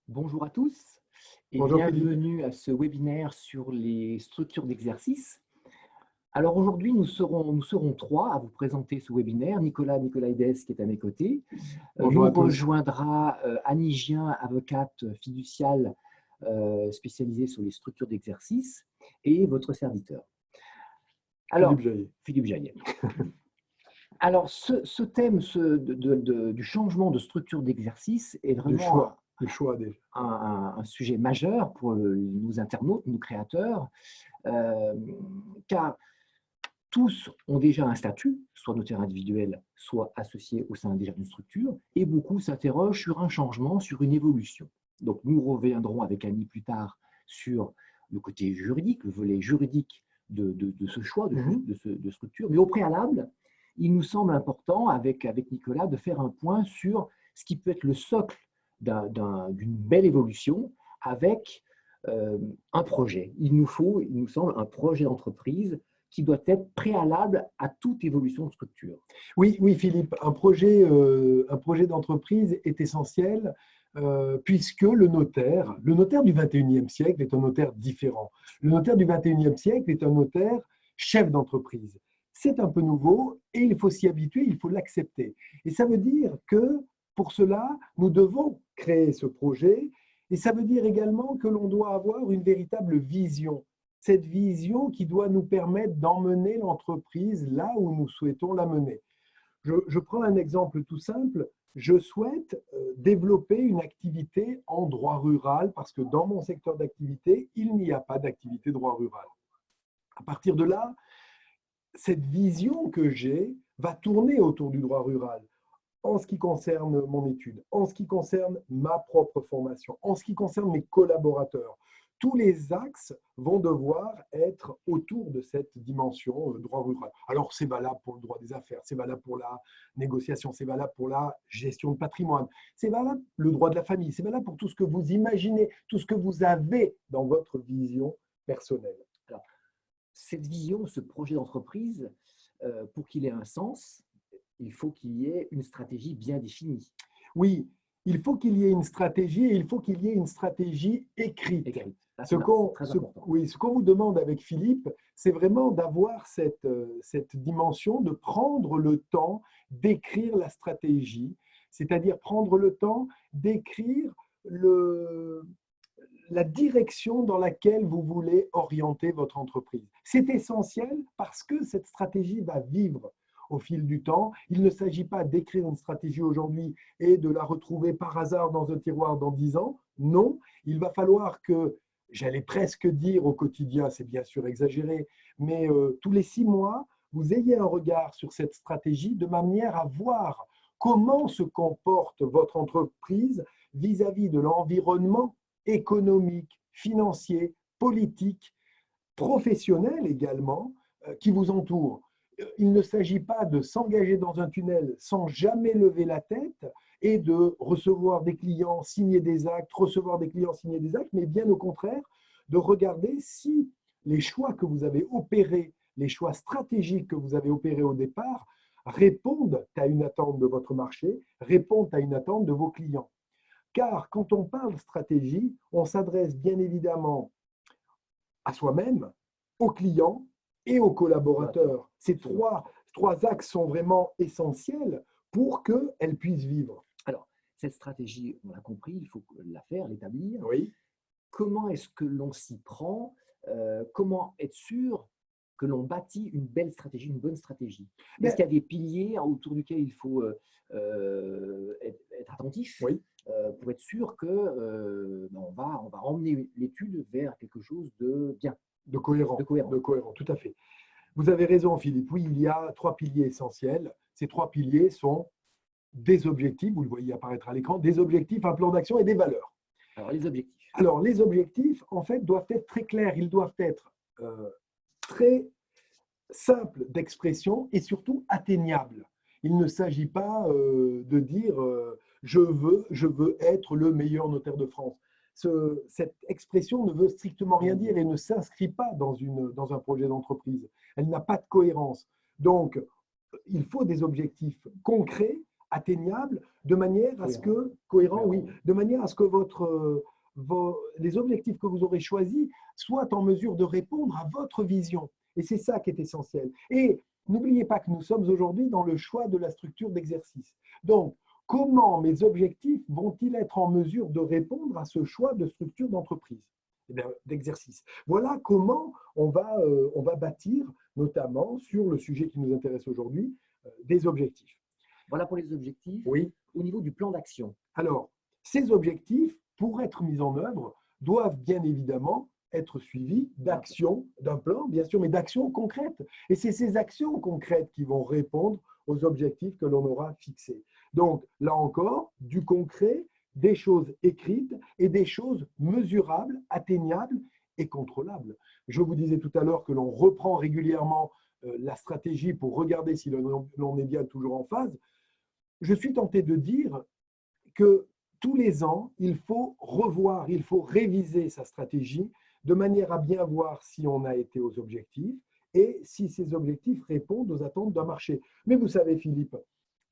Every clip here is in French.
Bonjour à tous et Bonjour Philippe. bienvenue à ce webinaire sur les structures d'exercice. Alors aujourd'hui, nous serons trois à vous présenter ce webinaire. Nicolaides qui est à mes côtés. Bonjour Nous à tous. rejoindra Annie Gien, avocate fiduciale spécialisée sur les structures d'exercice, et votre serviteur. Philippe Alors, Jaillet. Philippe Jaillet. Alors, ce thème du changement de structure d'exercice est Du vraiment choix. Du choix déjà. un sujet majeur pour nos internautes, nos créateurs, euh, car tous ont déjà un statut, soit notaire individuel, soit associé au sein déjà d'une structure, et beaucoup s'interrogent sur un changement, sur une évolution. Donc nous reviendrons avec Annie plus tard sur le côté juridique, le volet juridique de ce choix Mhm. de structure, mais au préalable, il nous semble important, avec Nicolas, de faire un point sur ce qui peut être le socle d'une belle évolution avec un projet. Il nous semble, un projet d'entreprise qui doit être préalable à toute évolution de structure. Oui, oui, Philippe, un projet d'entreprise est essentiel puisque le notaire du 21e siècle est un notaire différent. Le notaire du 21e siècle est un notaire chef d'entreprise. C'est un peu nouveau et il faut s'y habituer, il faut l'accepter. Et ça veut dire que pour cela, nous devons créer ce projet et ça veut dire également que l'on doit avoir une véritable vision. Cette vision qui doit nous permettre d'emmener l'entreprise là où nous souhaitons la mener. Je prends un exemple tout simple. Je souhaite développer une activité en droit rural parce que dans mon secteur d'activité, il n'y a pas d'activité droit rural. À partir de là, cette vision que j'ai va tourner autour du droit rural en ce qui concerne mon étude, en ce qui concerne ma propre formation, en ce qui concerne mes collaborateurs. Tous les axes vont devoir être autour de cette dimension droit rural. Alors, c'est valable pour le droit des affaires, c'est valable pour la négociation, c'est valable pour la gestion de patrimoine, c'est valable pour le droit de la famille, c'est valable pour tout ce que vous imaginez, tout ce que vous avez dans votre vision personnelle. Alors, cette vision, ce projet d'entreprise, pour qu'il ait un sens, il faut qu'il y ait une stratégie bien définie. Oui, il faut qu'il y ait une stratégie et il faut qu'il y ait une stratégie écrite. Écrite. Là, c'est très important. Oui, ce qu'on vous demande avec Philippe, c'est vraiment d'avoir cette dimension, de prendre le temps d'écrire la stratégie, c'est-à-dire prendre le temps d'écrire la direction dans laquelle vous voulez orienter votre entreprise. C'est essentiel parce que cette stratégie va vivre au fil du temps. Il ne s'agit pas d'écrire une stratégie aujourd'hui et de la retrouver par hasard dans un tiroir dans 10 ans. Non, il va falloir que, j'allais presque dire au quotidien, c'est bien sûr exagéré, mais tous les 6 mois, vous ayez un regard sur cette stratégie de manière à voir comment se comporte votre entreprise vis-à-vis de l'environnement économique, financier, politique, professionnel également, qui vous entoure. Il ne s'agit pas de s'engager dans un tunnel sans jamais lever la tête et de recevoir des clients, signer des actes, recevoir des clients, signer des actes, mais bien au contraire, de regarder si les choix que vous avez opérés, les choix stratégiques que vous avez opérés au départ, répondent à une attente de votre marché, répondent à une attente de vos clients. Car quand on parle stratégie, on s'adresse bien évidemment à soi-même, aux clients et aux collaborateurs. Ces trois axes sont vraiment essentiels pour qu'elles puissent vivre. Alors, cette stratégie, on l'a compris, il faut la faire, l'établir. Oui. Comment est-ce que l'on s'y prend? Comment être sûr que l'on bâtit une belle stratégie, une bonne stratégie? Est-ce Mais, qu'il y a des piliers autour duquel il faut être attentif oui, pour être sûr que on va emmener l'étude vers quelque chose de bien, de de cohérent? cohérent, tout à fait. Vous avez raison, Philippe. Oui, il y a 3 piliers essentiels. Ces 3 piliers sont des objectifs, vous le voyez apparaître à l'écran, des objectifs, un plan d'action et des valeurs. Alors, les objectifs. Alors, les objectifs, en fait, doivent être très clairs. Ils doivent être très simple d'expression et surtout atteignable. Il ne s'agit pas de dire je veux être le meilleur notaire de France. Cette expression ne veut strictement rien dire et ne s'inscrit pas dans un projet d'entreprise. Elle n'a pas de cohérence. Donc, il faut des objectifs concrets, atteignables, de manière à ce que, cohérent, oui, de manière à ce que les objectifs que vous aurez choisis soient en mesure de répondre à votre vision. Et c'est ça qui est essentiel. Et n'oubliez pas que nous sommes aujourd'hui dans le choix de la structure d'exercice. Donc, comment mes objectifs vont-ils être en mesure de répondre à ce choix de structure d'entreprise, d'exercice? Voilà comment on va bâtir, notamment sur le sujet qui nous intéresse aujourd'hui, des objectifs. Voilà pour les objectifs. Oui. Au niveau du plan d'action. Alors, ces objectifs, pour être mis en œuvre, doivent bien évidemment être suivis d'actions, d'un plan, bien sûr, mais d'actions concrètes. Et c'est ces actions concrètes qui vont répondre aux objectifs que l'on aura fixés. Donc, là encore, du concret, des choses écrites et des choses mesurables, atteignables et contrôlables. Je vous disais tout à l'heure que l'on reprend régulièrement la stratégie pour regarder si l'on est bien toujours en phase. Je suis tenté de dire que tous les ans, il faut revoir, il faut réviser sa stratégie de manière à bien voir si on a été aux objectifs et si ces objectifs répondent aux attentes d'un marché. Mais vous savez, Philippe,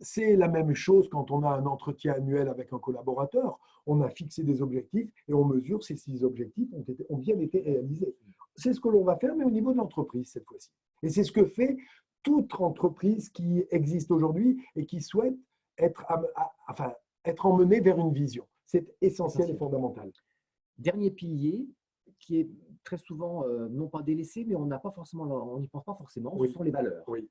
c'est la même chose quand on a un entretien annuel avec un collaborateur. On a fixé des objectifs et on mesure si ces objectifs ont bien été réalisés. C'est ce que l'on va faire, mais au niveau de l'entreprise cette fois-ci. Et c'est ce que fait toute entreprise qui existe aujourd'hui et qui souhaite être emmenée vers une vision. C'est essentiel et fondamental. Dernier pilier, qui est très souvent non pas délaissé, mais on n'y pense pas forcément, oui. Ce sont les valeurs. Oui.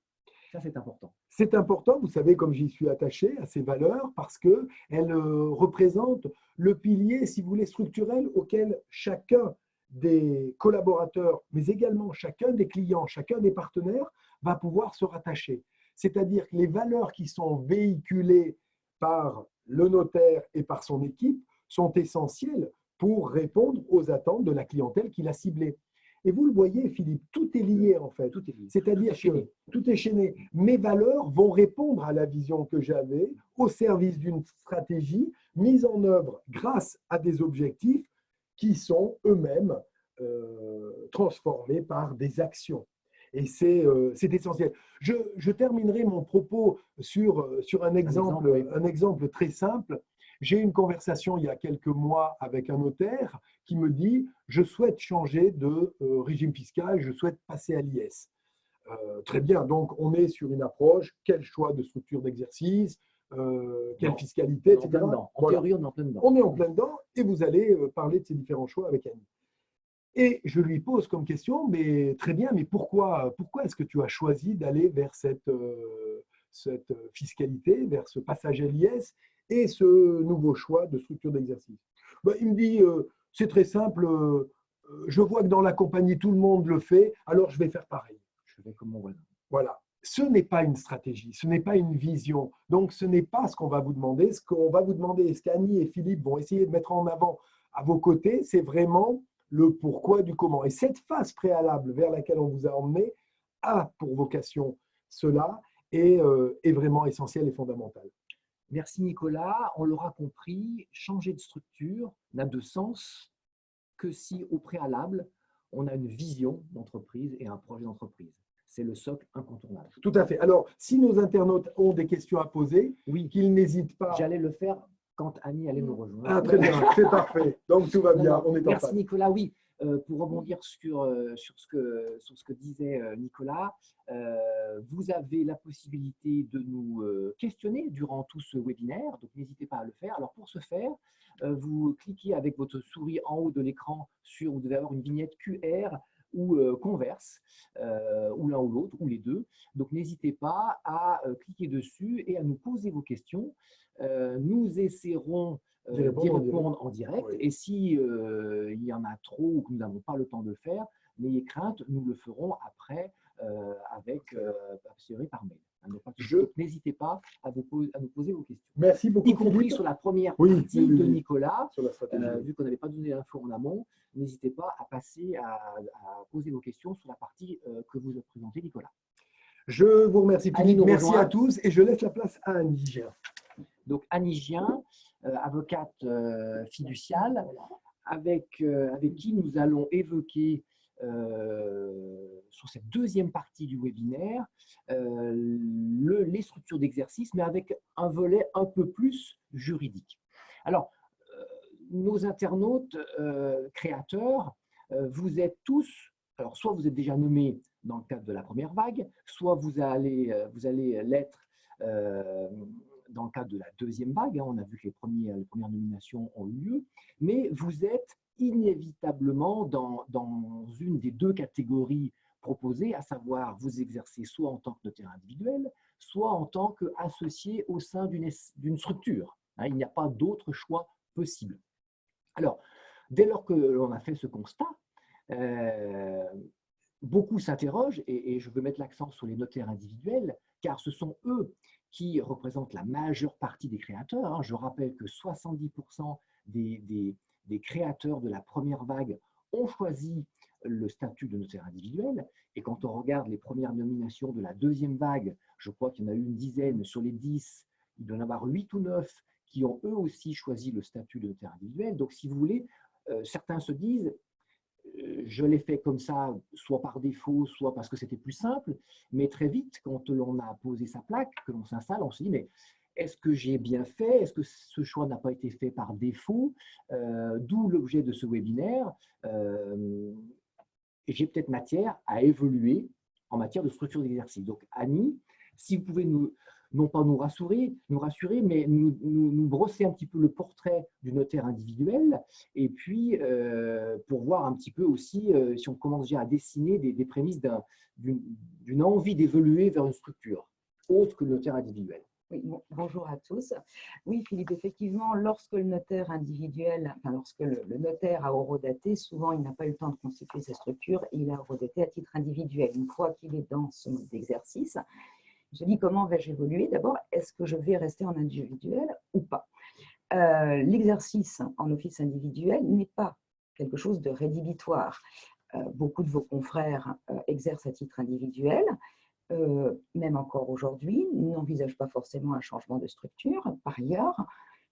Ça, c'est important. C'est important, vous savez, comme j'y suis attaché à ces valeurs, parce qu'elles représentent le pilier, si vous voulez, structurel auquel chacun des collaborateurs, mais également chacun des clients, chacun des partenaires va pouvoir se rattacher. C'est-à-dire que les valeurs qui sont véhiculées par le notaire et par son équipe sont essentielles pour répondre aux attentes de la clientèle qu'il a ciblée. Et vous le voyez, Philippe, tout est lié en fait. C'est-à-dire que tout est chaîné. Mes valeurs vont répondre à la vision que j'avais au service d'une stratégie mise en œuvre grâce à des objectifs qui sont eux-mêmes transformés par des actions. Et c'est essentiel. Je terminerai mon propos sur un exemple très simple. J'ai eu une conversation il y a quelques mois avec un notaire qui me dit « Je souhaite changer de régime fiscal, je souhaite passer à l'IS ». Très bien, donc on est sur une approche, quel choix de structure d'exercice, quelle fiscalité, etc. En théorie, on est en plein dedans. On est en plein dedans et vous allez parler de ces différents choix avec Annie. Et je lui pose comme question, mais très bien, mais pourquoi est-ce que tu as choisi d'aller vers cette fiscalité, vers ce passage à l'IS et ce nouveau choix de structure d'exercice? Il me dit, c'est très simple, je vois que dans la compagnie, tout le monde le fait, alors je vais faire pareil. Je vais comme mon voisin. Voilà. Ce n'est pas une stratégie, ce n'est pas une vision. Donc, ce n'est pas ce qu'on va vous demander. Ce qu'on va vous demander, et ce qu'Annie et Philippe vont essayer de mettre en avant à vos côtés, c'est vraiment le pourquoi du comment. Et cette phase préalable vers laquelle on vous a emmené a pour vocation cela et est vraiment essentielle et fondamentale. Merci Nicolas. On l'aura compris, changer de structure n'a de sens que si au préalable, on a une vision d'entreprise et un projet d'entreprise. C'est le socle incontournable. Tout à fait. Alors, si nos internautes ont des questions à poser, oui, qu'ils n'hésitent pas. J'allais le faire quand Annie allait nous rejoindre. Ah, très bien, c'est parfait. Donc, tout va bien. On est en Merci Nicolas. Oui, pour rebondir sur ce que disait Nicolas, vous avez la possibilité de nous questionner durant tout ce webinaire, donc n'hésitez pas à le faire. Alors pour ce faire, vous cliquez avec votre souris en haut de l'écran sur, vous devez avoir une vignette QR ou Converse, ou l'un ou l'autre, ou les deux. Donc n'hésitez pas à cliquer dessus et à nous poser vos questions. Nous essaierons d'y répondre en direct. Oui. Et si il y en a trop ou que nous n'avons pas le temps de le faire, n'ayez crainte, nous le ferons après par mail. N'hésitez pas à nous poser vos questions. Merci beaucoup. Y compris sur la première partie de Nicolas, vu qu'on n'avait pas donné l'info en amont, n'hésitez pas à passer à poser vos questions sur la partie que vous a présentée Nicolas. Je vous remercie Philippe, merci à tous et je laisse la place à Annie Gien. Donc Annie Gien, avocate fiduciale, avec qui nous allons évoquer sur cette deuxième partie du webinaire les structures d'exercice, mais avec un volet un peu plus juridique. Alors, nos internautes créateurs, vous êtes tous, alors soit vous êtes déjà nommés dans le cadre de la première vague, soit vous allez l'être dans le cadre de la deuxième vague. On a vu que les premières nominations ont eu lieu, mais vous êtes inévitablement dans une des deux catégories proposées, à savoir vous exercez soit en tant que notaire individuel, soit en tant qu'associé au sein d'une structure. Il n'y a pas d'autre choix possible. Alors, dès lors que l'on a fait ce constat, beaucoup s'interrogent, et je veux mettre l'accent sur les notaires individuels, car ce sont eux qui représentent la majeure partie des créateurs. Je rappelle que 70% des créateurs de la première vague ont choisi le statut de notaire individuel. Et quand on regarde les premières nominations de la deuxième vague, je crois qu'il y en a eu une dizaine. Sur les 10, il doit y en avoir 8 ou 9 qui ont eux aussi choisi le statut de notaire individuel. Donc, si vous voulez, certains se disent je l'ai fait comme ça, soit par défaut, soit parce que c'était plus simple, mais très vite, quand l'on a posé sa plaque, que l'on s'installe, on se dit, mais est-ce que j'ai bien fait? Est-ce que ce choix n'a pas été fait par défaut? D'où l'objet de ce webinaire. Et j'ai peut-être matière à évoluer en matière de structure d'exercice. Donc, Annie, si vous pouvez non pas nous rassurer, mais nous brosser un petit peu le portrait du notaire individuel, et puis pour voir un petit peu aussi si on commence déjà à dessiner des prémices d'une envie d'évoluer vers une structure autre que le notaire individuel. Oui, bonjour à tous. Oui, Philippe, effectivement, lorsque le notaire individuel, lorsque le notaire a horodaté, souvent il n'a pas eu le temps de constituer sa structure et il a horodaté à titre individuel. Une fois qu'il est dans ce mode d'exercice, je dis comment vais-je évoluer? D'abord, est-ce que je vais rester en individuel ou pas? L'exercice en office individuel n'est pas quelque chose de rédhibitoire. Beaucoup de vos confrères exercent à titre individuel. Même encore aujourd'hui, n'envisagent pas forcément un changement de structure. Par ailleurs,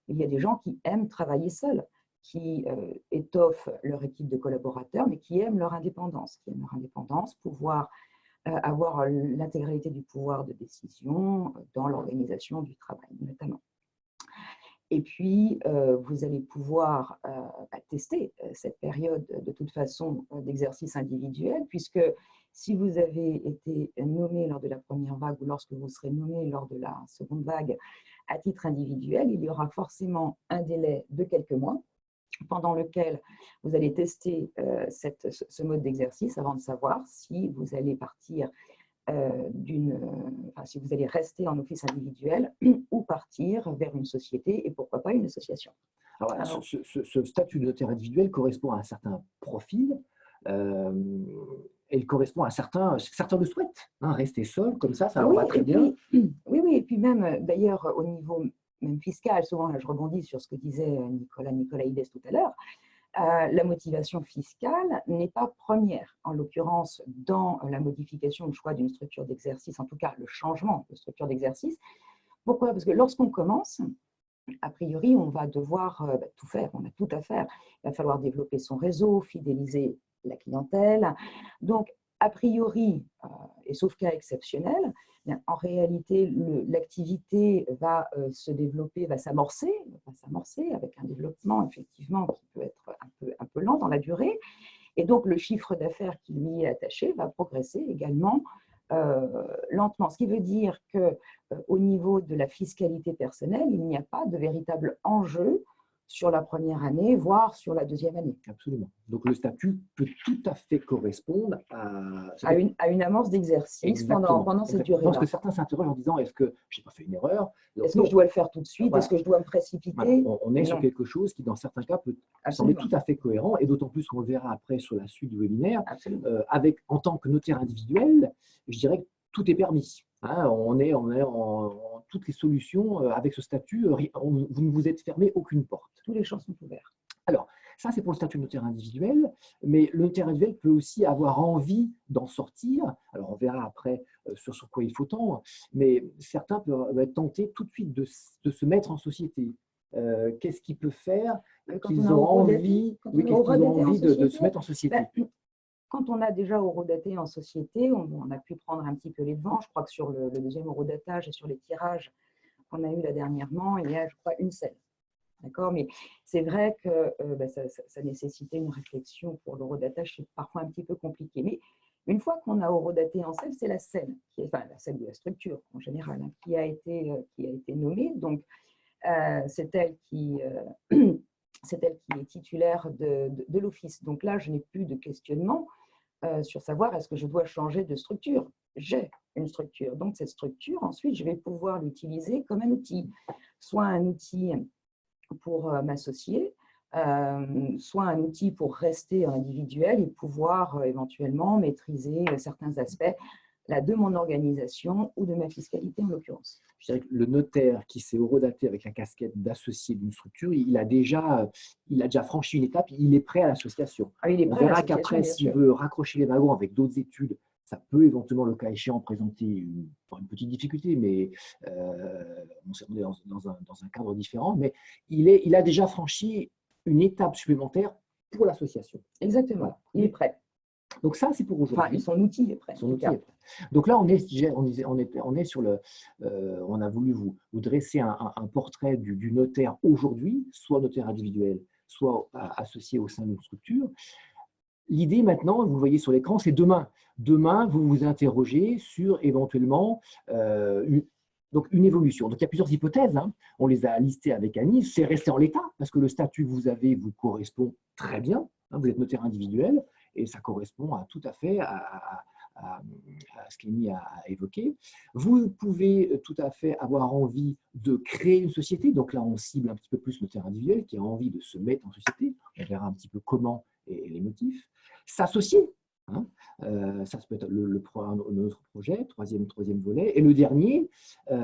il y a des gens qui aiment travailler seuls, qui étoffent leur équipe de collaborateurs, mais qui aiment leur indépendance, pouvoir avoir l'intégralité du pouvoir de décision dans l'organisation du travail, notamment. Et puis, vous allez pouvoir tester cette période, de toute façon, d'exercice individuel, puisque si vous avez été nommé lors de la première vague ou lorsque vous serez nommé lors de la seconde vague à titre individuel, il y aura forcément un délai de quelques mois pendant lequel vous allez tester ce mode d'exercice avant de savoir si vous allez partir si vous allez rester en office individuel ou partir vers une société et pourquoi pas une association. Alors, ce statut de notaire individuel correspond à un certain profil. Il correspond à certains le souhaitent, rester seul, comme ça leur va très bien. Oui, et puis même d'ailleurs au niveau même fiscal, souvent là je rebondis sur ce que disait Nicolaides tout à l'heure, la motivation fiscale n'est pas première, en l'occurrence dans la modification ou le choix d'une structure d'exercice, en tout cas le changement de structure d'exercice. Pourquoi? Parce que lorsqu'on commence, a priori, on va devoir tout faire, on a tout à faire. Il va falloir développer son réseau, fidéliser la clientèle. Donc, a priori, et sauf cas exceptionnel, en réalité, l'activité va se développer, va s'amorcer avec un développement effectivement qui peut être un peu lent dans la durée. Et donc, le chiffre d'affaires qui lui est attaché va progresser également lentement. Ce qui veut dire qu'au niveau de la fiscalité personnelle, il n'y a pas de véritable enjeu sur la première année, voire sur la deuxième année. Absolument. Donc, le statut peut tout à fait correspondre à une amorce d'exercice pendant cette durée-là. Parce que certains s'interrogent en disant, est-ce que je n'ai pas fait une erreur? Est-ce que je dois le faire tout de suite? Est-ce que je dois me précipiter? On est sur quelque chose qui, dans certains cas, peut sembler tout à fait cohérent, et d'autant plus qu'on le verra après sur la suite du webinaire, en tant que notaire individuel, je dirais que tout est permis. On est en toutes les solutions avec ce statut, vous ne vous êtes fermé aucune porte. Tous les champs sont ouverts. Alors, ça c'est pour le statut de notaire individuel, mais le notaire individuel peut aussi avoir envie d'en sortir. Alors, on verra après sur quoi il faut tendre, mais certains peuvent être tentés tout de suite de se mettre en société. Qu'est-ce qu'ils peuvent faire qu'ils ont envie de se mettre en société? Quand on a déjà horodaté en société, on a pu prendre un petit peu les devants. Je crois que sur le deuxième horodatage et sur les tirages qu'on a eu là dernièrement, il y a, je crois, une scène. D'accord, mais c'est vrai que ça nécessitait une réflexion pour l'horodatage, c'est parfois un petit peu compliqué. Mais une fois qu'on a horodaté en scène, c'est la scène, enfin la scène de la structure en général, hein, qui a été nommée. Donc, c'est elle qui est titulaire de l'office. Donc là, je n'ai plus de questionnement sur savoir est-ce que je dois changer de structure. J'ai une structure. Donc, cette structure, ensuite, je vais pouvoir l'utiliser comme un outil. Soit un outil pour m'associer, soit un outil pour rester individuel et pouvoir éventuellement maîtriser certains aspects là, de mon organisation ou de ma fiscalité en l'occurrence. Je dirais que le notaire qui s'est horodaté avec la casquette d'associé d'une structure, il a déjà franchi une étape, il est prêt à l'association. Ah, il est On prêt à verra l'association, qu'après, bien s'il sûr. veut raccrocher les wagons avec d'autres études, ça peut éventuellement, le cas échéant, présenter une petite difficulté, mais on est dans un cadre différent. Mais il a déjà franchi une étape supplémentaire pour l'association. Exactement, Voilà. il est prêt. Donc ça, c'est pour aujourd'hui. Enfin, son outil est prêt. Son outil est prêt. Donc là, on est sur le. On a voulu vous dresser un portrait du notaire aujourd'hui, soit notaire individuel, soit associé au sein d'une structure. L'idée maintenant, vous le voyez sur l'écran, c'est demain. Demain, vous vous interrogez sur éventuellement une évolution. Donc il y a plusieurs hypothèses. Hein. On les a listées avec Annie. C'est rester en l'état parce que le statut que vous avez vous correspond très bien. Hein, vous êtes notaire individuel et ça correspond tout à fait à ce qu'Annie a évoqué. Vous pouvez tout à fait avoir envie de créer une société. Donc là, on cible un petit peu plus le notaire individuel qui a envie de se mettre en société. On verra un petit peu comment et les motifs. S'associer. Hein, ça peut être notre projet, troisième volet. Et le dernier,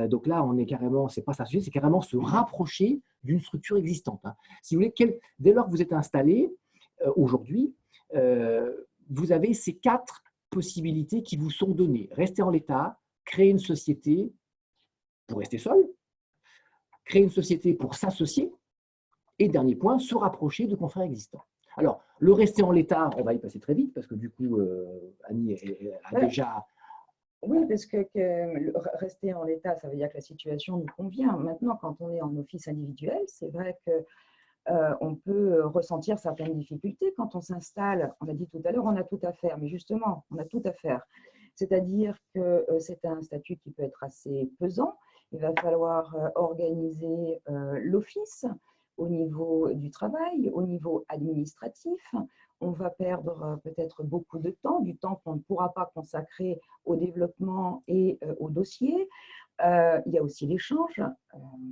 donc là, on est carrément, c'est pas s'associer, c'est carrément se rapprocher d'une structure existante. Hein. Si vous voulez, dès lors que vous êtes installé aujourd'hui, vous avez ces 4 possibilités qui vous sont données. Rester en l'état, créer une société pour rester seul, créer une société pour s'associer, et dernier point, se rapprocher de confrères existants. Alors, le rester en l'état, on va y passer très vite parce que du coup, Annie a déjà… Oui, parce que rester en l'état, ça veut dire que la situation nous convient. Maintenant, quand on est en office individuel, c'est vrai qu'on peut ressentir certaines difficultés. Quand on s'installe, on a dit tout à l'heure, on a tout à faire. Mais justement, on a tout à faire. C'est-à-dire que c'est un statut qui peut être assez pesant. Il va falloir organiser l'office au niveau du travail, au niveau administratif. On va perdre peut-être beaucoup de temps, du temps qu'on ne pourra pas consacrer au développement et au dossier. Il y a aussi l'échange.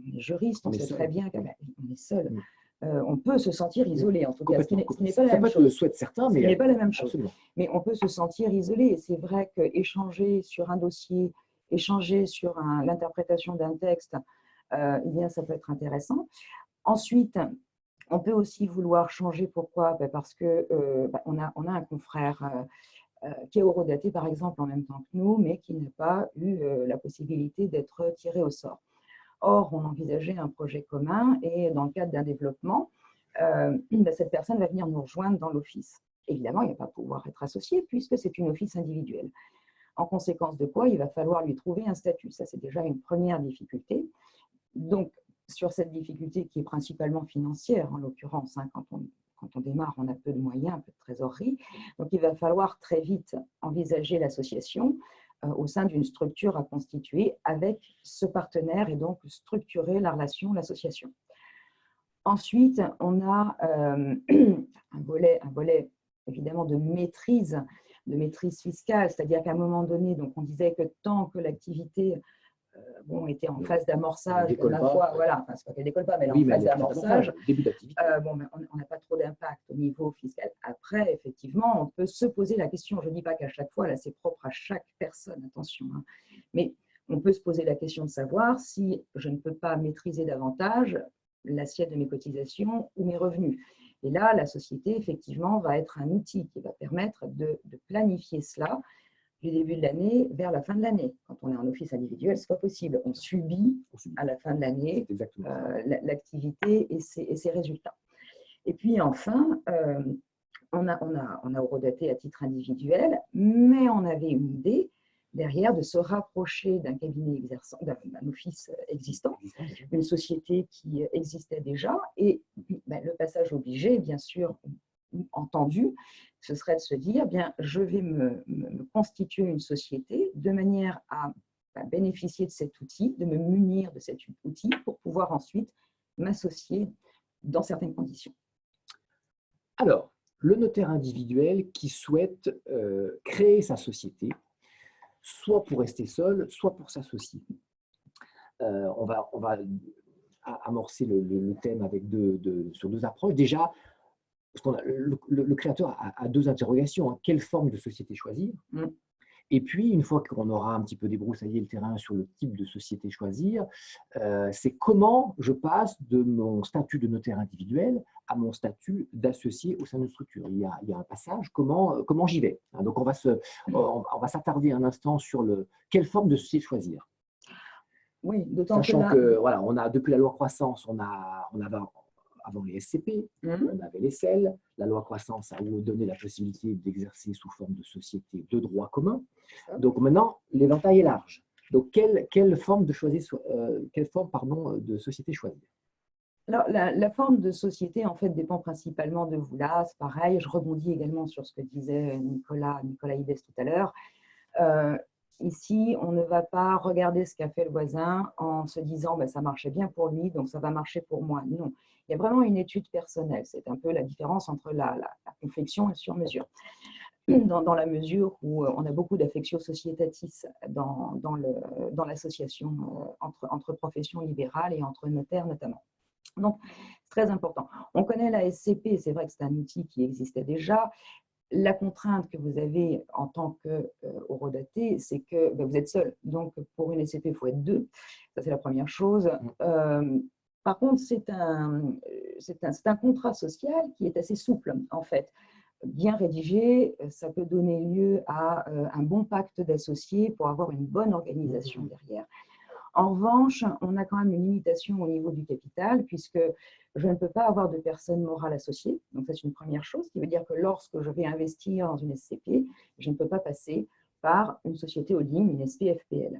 Les juristes, on sait très bien qu'on est seul. On peut se sentir isolé, en tout cas, ce qui n'est pas la même chose. Ça peut être le souhait de certains, mais ce n'est pas la même chose. Absolument. Mais on peut se sentir isolé. Et c'est vrai qu'échanger sur un dossier, échanger sur l'interprétation d'un texte, eh bien, ça peut être intéressant. Ensuite, on peut aussi vouloir changer. Pourquoi? Parce qu'on a un confrère qui est horodaté, par exemple, en même temps que nous, mais qui n'a pas eu la possibilité d'être tiré au sort. Or, on envisageait un projet commun et dans le cadre d'un développement, cette personne va venir nous rejoindre dans l'office. Évidemment, il ne va pas pouvoir être associé puisque c'est une office individuelle. En conséquence de quoi, il va falloir lui trouver un statut. Ça, c'est déjà une première difficulté. Donc, sur cette difficulté qui est principalement financière, en l'occurrence, hein, quand on démarre, on a peu de moyens, peu de trésorerie. Donc, il va falloir très vite envisager l'association au sein d'une structure à constituer avec ce partenaire et donc structurer la relation, l'association. Ensuite, on a un volet évidemment de maîtrise fiscale, c'est-à-dire qu'à un moment donné, donc on disait que tant que l'activité était en phase d'amorçage, voilà, enfin, c'est pas qu'elle décolle pas, mais elle est en phase d'amorçage. Début d'activité. On n'a pas trop d'impact au niveau fiscal. Après, effectivement, on peut se poser la question. Je ne dis pas qu'à chaque fois, là, c'est propre à chaque personne, attention, hein, mais on peut se poser la question de savoir si je ne peux pas maîtriser davantage l'assiette de mes cotisations ou mes revenus. Et là, la société, effectivement, va être un outil qui va permettre de planifier cela du début de l'année vers la fin de l'année. Quand on est en office individuel, ce n'est pas possible. On subit à la fin de l'année l'activité et ses résultats. Et puis enfin, on a horodaté à titre individuel, mais on avait une idée derrière de se rapprocher d'un cabinet exerçant, d'un office existant, une société qui existait déjà. Et ben, le passage obligé, bien sûr, entendu, ce serait de se dire, bien, je vais me constituer une société de manière à bénéficier de cet outil, de me munir de cet outil pour pouvoir ensuite m'associer dans certaines conditions. Alors, le notaire individuel qui souhaite créer sa société, soit pour rester seul, soit pour s'associer. On va amorcer le thème avec sur deux approches. Déjà, parce le créateur a deux interrogations. Hein. Quelle forme de société choisir? Et puis, une fois qu'on aura un petit peu débroussaillé le terrain sur le type de société choisir, c'est comment je passe de mon statut de notaire individuel à mon statut d'associé au sein d'une structure. Il y a un passage, comment j'y vais. Donc, on va s'attarder un instant sur quelle forme de société choisir. Oui, d'autant sachant que voilà, on a, depuis la loi croissance, on avait avant les SCP, on avait les CEL. La loi croissance a donné la possibilité d'exercer sous forme de société de droit commun. Donc maintenant, l'éventail est large. Donc quelle forme de société choisir? Alors, la forme de société, en fait, dépend principalement de vous. Là, c'est pareil, je rebondis également sur ce que disait Nicolas Ides tout à l'heure. Ici, on ne va pas regarder ce qu'a fait le voisin en se disant ça marchait bien pour lui, donc ça va marcher pour moi. Non, il y a vraiment une étude personnelle. C'est un peu la différence entre la confection et sur-mesure. Dans la mesure où on a beaucoup d'affectio societatis dans l'association entre professions libérales et entre notaires notamment. Donc, c'est très important. On connaît la SCP, c'est vrai que c'est un outil qui existait déjà. La contrainte que vous avez en tant qu'horodaté, c'est que vous êtes seul. Donc, pour une SCP, il faut être deux. Ça, c'est la première chose. Par contre, c'est un contrat social qui est assez souple, en fait. Bien rédigé, ça peut donner lieu à un bon pacte d'associés pour avoir une bonne organisation derrière. En revanche, on a quand même une limitation au niveau du capital, puisque je ne peux pas avoir de personne morale associée. Donc, c'est une première chose, qui veut dire que lorsque je vais investir dans une SCP, je ne peux pas passer par une société holding, une SPFPL.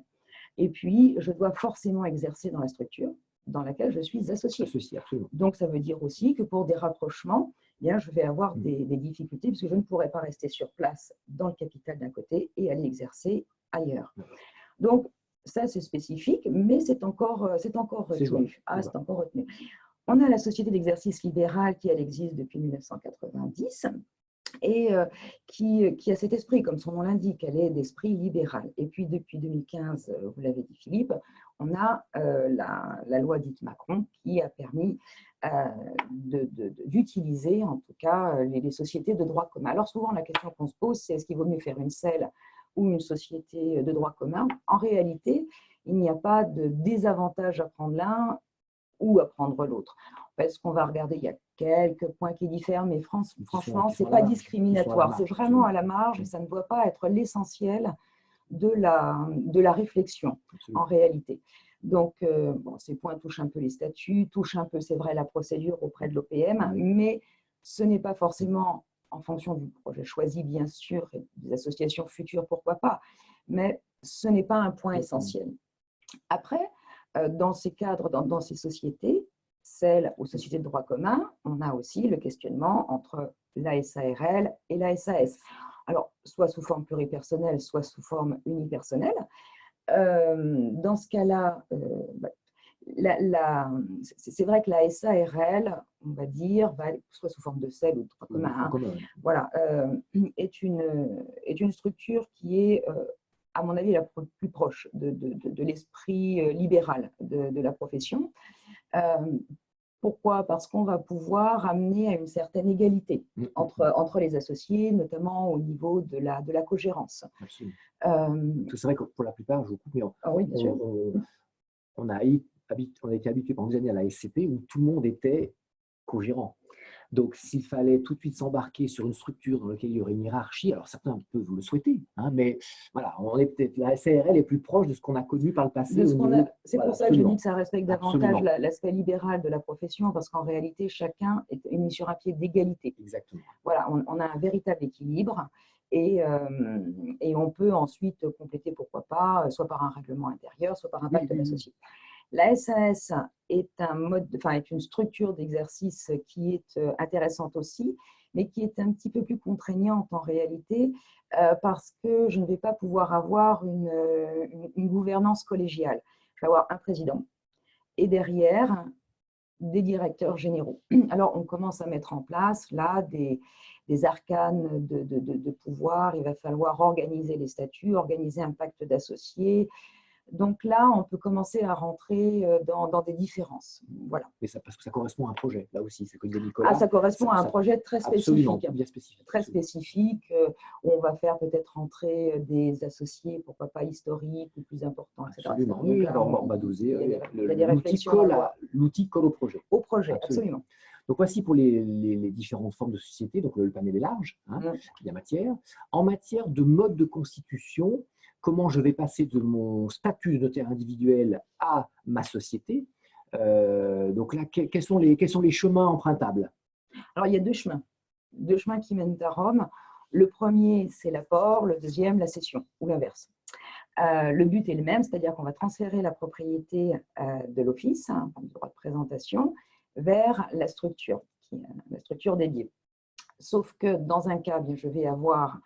Et puis, je dois forcément exercer dans la structure dans laquelle je suis associée. Donc, ça veut dire aussi que pour des rapprochements, bien, je vais avoir des difficultés, puisque je ne pourrai pas rester sur place dans le capital d'un côté et aller exercer ailleurs. Donc, ça, c'est spécifique, mais c'est encore retenu. C'est encore retenu. On a la société d'exercice libéral qui, elle, existe depuis 1990 et qui a cet esprit, comme son nom l'indique, elle est d'esprit libéral. Et puis, depuis 2015, vous l'avez dit, Philippe, on a la loi dite Macron qui a permis d'utiliser, en tout cas, les sociétés de droit commun. Alors, souvent, la question qu'on se pose, c'est est-ce qu'il vaut mieux faire une SEL ou une société de droit commun? En réalité, il n'y a pas de désavantage à prendre l'un ou à prendre l'autre. Parce qu'on va regarder, il y a quelques points qui diffèrent, mais franchement, ce n'est pas discriminatoire. C'est vraiment à la marge et ça ne doit pas être l'essentiel de la réflexion, en réalité. Donc, ces points touchent un peu les statuts, touchent un peu, c'est vrai, la procédure auprès de l'OPM, mais ce n'est pas forcément en fonction du projet choisi, bien sûr, et des associations futures, pourquoi pas, mais ce n'est pas un point essentiel. Après, dans ces cadres, dans ces sociétés, celles aux sociétés de droit commun, on a aussi le questionnement entre la SARL et la SAS. Alors, soit sous forme pluripersonnelle, soit sous forme unipersonnelle. Dans ce cas-là, c'est vrai que la SARL, on va dire, soit sous forme de SEL ou de droit commun, voilà, est une structure qui est, à mon avis, la plus proche de l'esprit libéral de la profession. Pourquoi? Parce qu'on va pouvoir amener à une certaine égalité entre les associés, notamment au niveau de la cogérance. C'est vrai que pour la plupart, je vous coupe, mais oui, bien sûr. on a été habitué pendant des années à la SCP où tout le monde était cogérant. Donc, s'il fallait tout de suite s'embarquer sur une structure dans laquelle il y aurait une hiérarchie, alors certains peuvent le souhaiter, hein, mais voilà, on est peut-être la SARL est plus proche de ce qu'on a connu par le passé au niveau. C'est Voilà, pour ça que je absolument. dis que ça respecte davantage l'aspect libéral de la profession, parce qu'en réalité, chacun est mis sur un pied d'égalité. Exactement. Voilà, on a un véritable équilibre et on peut ensuite compléter, pourquoi pas, soit par un règlement intérieur, soit par un pacte d'associés. La SAS est une structure d'exercice qui est intéressante aussi, mais qui est un petit peu plus contraignante en réalité, parce que je ne vais pas pouvoir avoir une gouvernance collégiale. Je vais avoir un président et derrière des directeurs généraux. Alors, on commence à mettre en place là des arcanes de pouvoir. Il va falloir organiser les statuts, organiser un pacte d'associés. Donc là, on peut commencer à rentrer dans des différences. Voilà. Mais ça, parce que ça correspond à un projet, là aussi, c'est que disait Nicolas. Ça correspond à un projet très spécifique. Bien spécifique. Très spécifique, où on va faire peut-être entrer des associés, pourquoi pas historiques ou plus importants, etc. Absolument. Oui, là, alors on va doser. L'outil colle au projet. Au projet, absolument. Donc, voici pour les différentes formes de société. Donc, le panel est large, hein, il y a matière. En matière de mode de constitution, comment je vais passer de mon statut de notaire individuel à ma société. Donc là, quels sont les chemins empruntables? Alors, il y a deux chemins qui mènent à Rome. Le premier, c'est l'apport, le deuxième, la cession, ou l'inverse. Le but est le même, c'est-à-dire qu'on va transférer la propriété de l'office, du droit de présentation, vers la structure dédiée. Sauf que dans un cas, bien, je vais avoir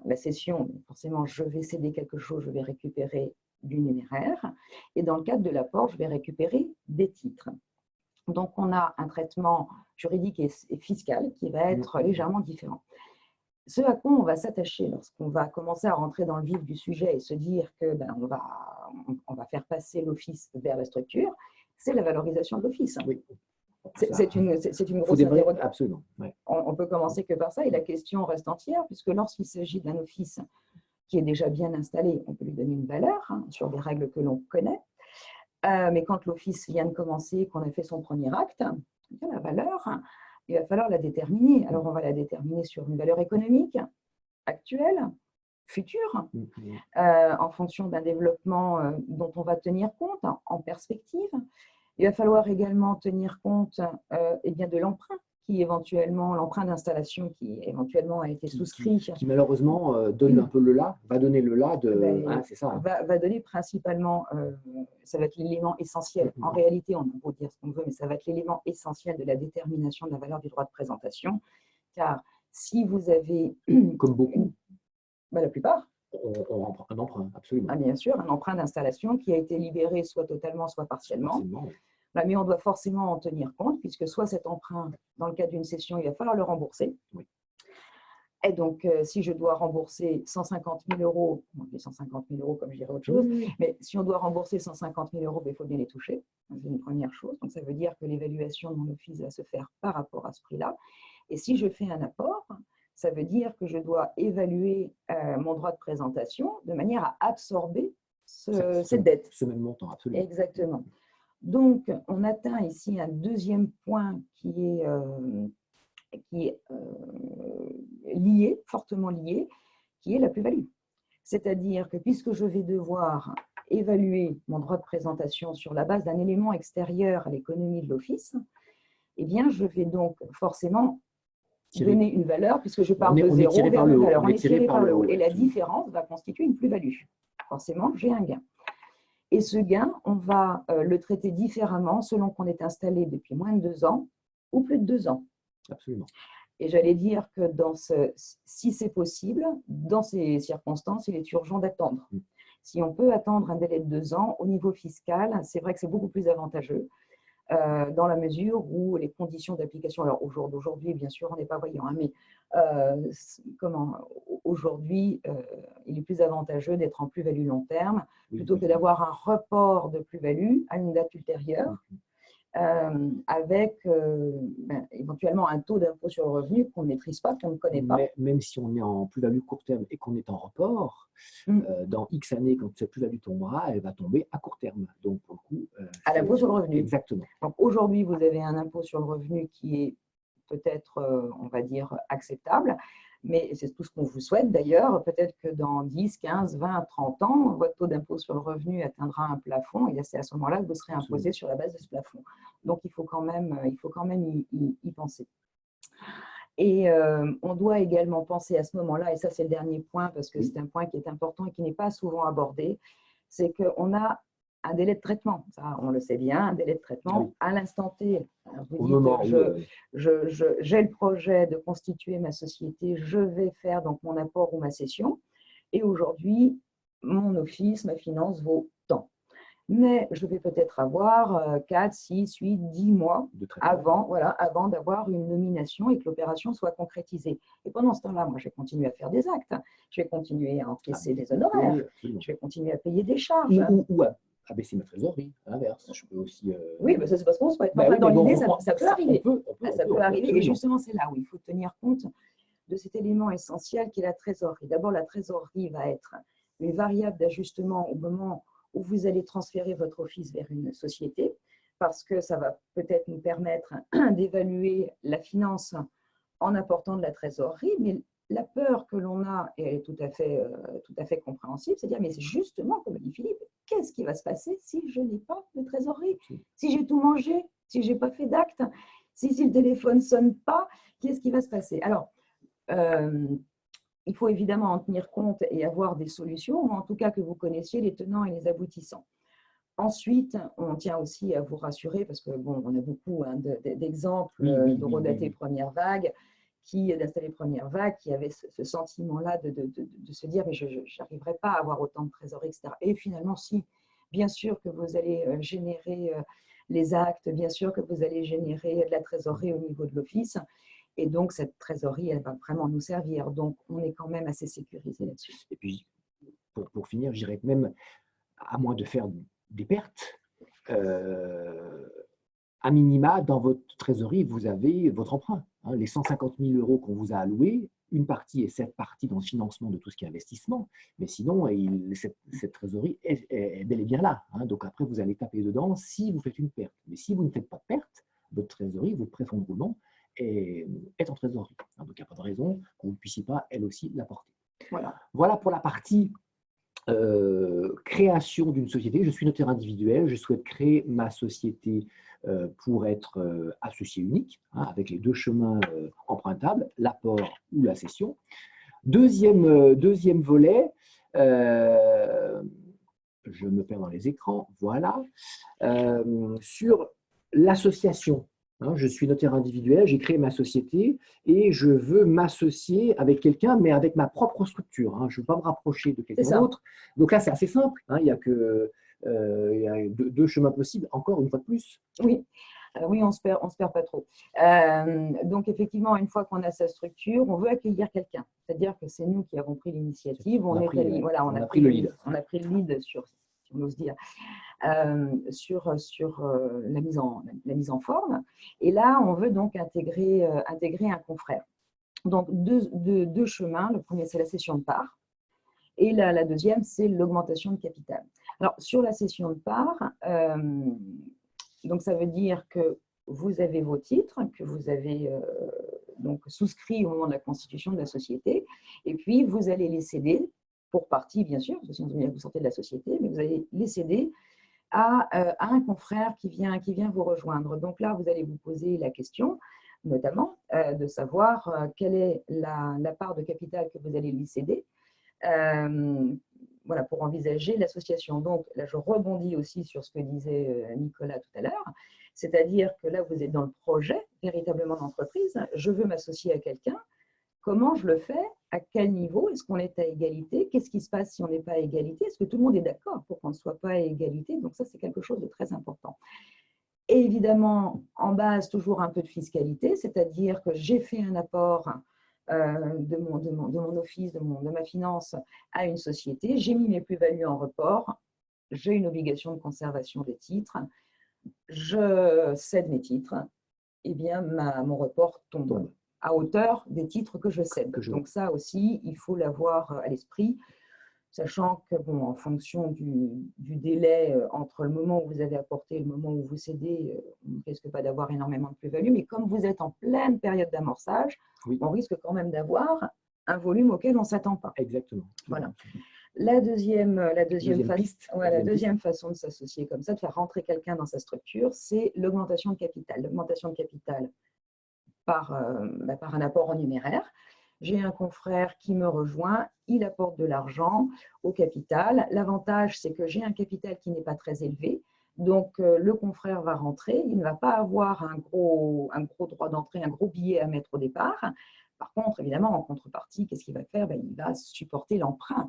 la cession, forcément, je vais céder quelque chose, je vais récupérer du numéraire. Et dans le cadre de l'apport, je vais récupérer des titres. Donc, on a un traitement juridique et fiscal qui va être légèrement différent. Ce à quoi on va s'attacher lorsqu'on va commencer à rentrer dans le vif du sujet et se dire que on va faire passer l'office vers la structure, c'est la valorisation de l'office. Oui. C'est une grosse interrogation. Absolument. Ouais. On peut commencer que par ça, et la question reste entière, puisque lorsqu'il s'agit d'un office qui est déjà bien installé, on peut lui donner une valeur sur des règles que l'on connaît. Mais quand l'office vient de commencer, qu'on a fait son premier acte, la valeur, il va falloir la déterminer. Alors, on va la déterminer sur une valeur économique actuelle, future, en fonction d'un développement dont on va tenir compte en perspective. Il va falloir également tenir compte de l'emprunt l'emprunt d'installation qui éventuellement a été souscrit. Qui malheureusement donne un peu va donner le là de. C'est ça. Va donner principalement, ça va être l'élément essentiel. En réalité, on peut dire ce qu'on veut, mais ça va être l'élément essentiel de la détermination de la valeur du droit de présentation. Car si vous avez. Comme beaucoup. La plupart. Un emprunt, absolument. Bien sûr, un emprunt d'installation qui a été libéré soit totalement, soit partiellement. Mais on doit forcément en tenir compte, puisque soit cet emprunt, dans le cadre d'une cession, il va falloir le rembourser. Oui. Et donc, si je dois rembourser 150 000 euros, 150 000 euros comme je dirais autre chose, mais si on doit rembourser 150 000 euros, il faut bien les toucher. C'est une première chose. Donc, ça veut dire que l'évaluation de mon office va se faire par rapport à ce prix-là. Et si je fais un apport, ça veut dire que je dois évaluer mon droit de présentation de manière à absorber cette dette. Ce même montant, absolument. Exactement. Donc, on atteint ici un deuxième point qui est lié, fortement lié, qui est la plus-value. C'est-à-dire que puisque je vais devoir évaluer mon droit de présentation sur la base d'un élément extérieur à l'économie de l'office, eh bien, je vais donc forcément donner une valeur, puisque je pars de zéro vers une valeur. On est tiré par le haut. Et la différence va constituer une plus-value. Forcément, j'ai un gain. Et ce gain, on va le traiter différemment selon qu'on est installé depuis moins de 2 ans ou plus de 2 ans. Absolument. Et j'allais dire que si c'est possible, dans ces circonstances, il est urgent d'attendre. Si on peut attendre un délai de 2 ans, au niveau fiscal, c'est vrai que c'est beaucoup plus avantageux. Dans la mesure où les conditions d'application, alors au jour d'aujourd'hui, bien sûr, on n'est pas voyant, hein, mais aujourd'hui, il est plus avantageux d'être en plus-value long terme plutôt que d'avoir un report de plus-value à une date ultérieure avec éventuellement un taux d'impôt sur le revenu qu'on ne maîtrise pas, qu'on ne connaît pas. Mais même si on est en plus-value court terme et qu'on est en report, dans X années, quand cette plus-value tombera, elle va tomber à court terme. Donc, pour le coup… à l'impôt sur le revenu. Exactement. Donc, aujourd'hui, vous avez un impôt sur le revenu qui est peut-être, on va dire, acceptable. Mais c'est tout ce qu'on vous souhaite d'ailleurs. Peut-être que dans 10, 15, 20, 30 ans, votre taux d'impôt sur le revenu atteindra un plafond et c'est à ce moment-là que vous serez imposé sur la base de ce plafond. Donc, il faut quand même y penser. Et on doit également penser à ce moment-là, et ça c'est le dernier point parce que c'est un point qui est important et qui n'est pas souvent abordé, c'est qu'on a un délai de traitement, ça on le sait bien, un délai de traitement à l'instant T. Vous dites, j'ai le projet de constituer ma société, je vais faire donc mon apport ou ma cession, et aujourd'hui, mon office, ma finance vaut tant. Mais je vais peut-être avoir 4, 6, 8, 10 mois avant d'avoir une nomination et que l'opération soit concrétisée. Et pendant ce temps-là, moi, je vais continuer à faire des actes, je vais continuer à encaisser des honoraires, je vais continuer à payer des charges. Ou à abaisser ma trésorerie, à l'inverse. Je peux aussi… Oui, mais ça, c'est parce qu'on se peut. Dans l'idée, ça peut arriver. Ça peut arriver. Et justement, c'est là où il faut tenir compte de cet élément essentiel qui est la trésorerie. D'abord, la trésorerie va être une variable d'ajustement au moment où vous allez transférer votre office vers une société, parce que ça va peut-être nous permettre d'évaluer la finance en apportant de la trésorerie, mais la peur que l'on a, et elle est tout à fait compréhensible, c'est de dire, mais justement, comme dit Philippe, qu'est-ce qui va se passer si je n'ai pas de trésorerie? Si j'ai tout mangé, si je n'ai pas fait d'acte, si le téléphone ne sonne pas, qu'est-ce qui va se passer? Alors, il faut évidemment en tenir compte et avoir des solutions, ou en tout cas que vous connaissiez les tenants et les aboutissants. Ensuite, on tient aussi à vous rassurer, parce que bon, on a beaucoup d'exemples d'eurodatés première vague, d'installer première vague, qui avaient ce sentiment-là de se dire, mais je n'arriverai pas à avoir autant de trésorerie, etc. Et finalement, si, bien sûr que vous allez générer les actes, bien sûr que vous allez générer de la trésorerie au niveau de l'office, et donc cette trésorerie, elle va vraiment nous servir. Donc, on est quand même assez sécurisé là-dessus. Et puis, pour finir, je dirais que même, à moins de faire des pertes, à minima, dans votre trésorerie, vous avez votre emprunt. Les 150 000 € qu'on vous a alloués, une partie est cette partie dans le financement de tout ce qui est investissement, mais sinon, cette trésorerie est bel et bien là. Donc après, vous allez taper dedans si vous faites une perte. Mais si vous ne faites pas de perte, votre trésorerie, votre préfonds de roulement est en trésorerie. Donc il n'y a pas de raison que vous ne puissiez pas, elle aussi, l'apporter. Voilà pour la partie création d'une société. Je suis notaire individuel, je souhaite créer ma société pour être associé unique, avec les deux chemins empruntables, l'apport ou la cession. Deuxième volet, je me perds dans les écrans, voilà, sur l'association. Je suis notaire individuel, j'ai créé ma société et je veux m'associer avec quelqu'un, mais avec ma propre structure. Je ne veux pas me rapprocher de quelqu'un d'autre. Donc là, c'est assez simple. Il y a deux chemins possibles, encore une fois de plus. Oui. Oui, on se perd pas trop. Donc, effectivement, une fois qu'on a sa structure, on veut accueillir quelqu'un. C'est-à-dire que c'est nous qui avons pris l'initiative. On a pris le lead. On a pris le lead sur, si on ose dire, sur la mise en forme. Et là, on veut donc intégrer un confrère. Donc, deux chemins. Le premier, c'est la cession de parts. Et la deuxième, c'est l'augmentation de capital. Alors, sur la cession de parts, donc, ça veut dire que vous avez vos titres, que vous avez donc souscrits au moment de la constitution de la société, et puis vous allez les céder, pour partie bien sûr, parce que sinon vous sortez de la société, mais vous allez les céder à un confrère qui vient vous rejoindre. Donc là, vous allez vous poser la question, notamment, de savoir quelle est la part de capital que vous allez lui céder. Voilà, pour envisager l'association. Donc, là, je rebondis aussi sur ce que disait Nicolas tout à l'heure, c'est-à-dire que là, vous êtes dans le projet véritablement d'entreprise. Je veux m'associer à quelqu'un. Comment je le fais? À quel niveau? Est-ce qu'on est à égalité? Qu'est-ce qui se passe si on n'est pas à égalité? Est-ce que tout le monde est d'accord pour qu'on ne soit pas à égalité? Donc, ça, c'est quelque chose de très important. Et évidemment, en base, toujours un peu de fiscalité, c'est-à-dire que j'ai fait un apport de mon office, de ma finance à une société, j'ai mis mes plus-values en report, j'ai une obligation de conservation des titres, je cède mes titres, et bien mon report tombe à hauteur des titres que je cède. Donc ça aussi, il faut l'avoir à l'esprit. sachant que, bon, en fonction du délai entre le moment où vous avez apporté et le moment où vous cédez, on ne risque pas d'avoir énormément de plus-value, mais comme vous êtes en pleine période d'amorçage, Oui, on risque quand même d'avoir un volume auquel on ne s'attend pas. exactement. Voilà. La deuxième piste. la deuxième façon de s'associer comme ça, de faire rentrer quelqu'un dans sa structure, c'est l'augmentation de capital. L'augmentation de capital par un apport en numéraire. J'ai un confrère qui me rejoint, il apporte de l'argent au capital. L'avantage, c'est que j'ai un capital qui n'est pas très élevé. Donc, le confrère va rentrer, il ne va pas avoir un gros droit d'entrée, un gros billet à mettre au départ. Par contre, évidemment, en contrepartie, qu'est-ce qu'il va faire? Il va supporter l'emprunt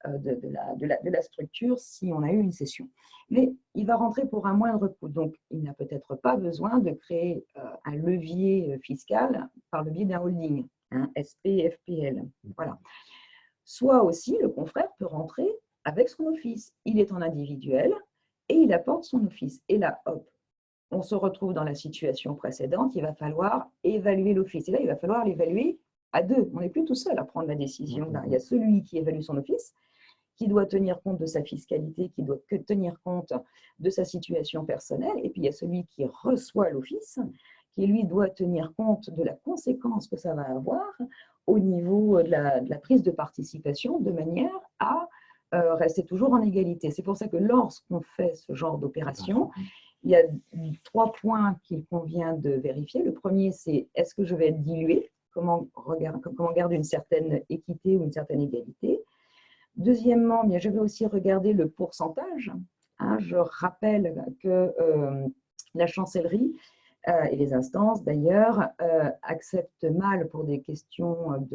de la structure si on a eu une cession. Mais il va rentrer pour un moindre coût. Donc, il n'a peut-être pas besoin de créer un levier fiscal par le biais d'un holding, un SPFPL. Voilà. Soit aussi, le confrère peut rentrer avec son office. Il est en individuel et il apporte son office. Et là, hop, on se retrouve dans la situation précédente. Il va falloir évaluer l'office. Et là, il va falloir l'évaluer à deux. On n'est plus tout seul à prendre la décision. Là, il y a celui qui évalue son office, qui doit tenir compte de sa fiscalité, qui doit tenir compte de sa situation personnelle. Et puis, il y a celui qui reçoit l'office, qui, lui, doit tenir compte de la conséquence que ça va avoir au niveau de la prise de participation, de manière à rester toujours en égalité. C'est pour ça que lorsqu'on fait ce genre d'opération, il y a 3 points qu'il convient de vérifier. Le premier, c'est est-ce que je vais être dilué? Comment garder une certaine équité ou une certaine égalité? Deuxièmement, je vais aussi regarder le pourcentage. Je rappelle que la chancellerie et les instances, d'ailleurs, acceptent mal pour des questions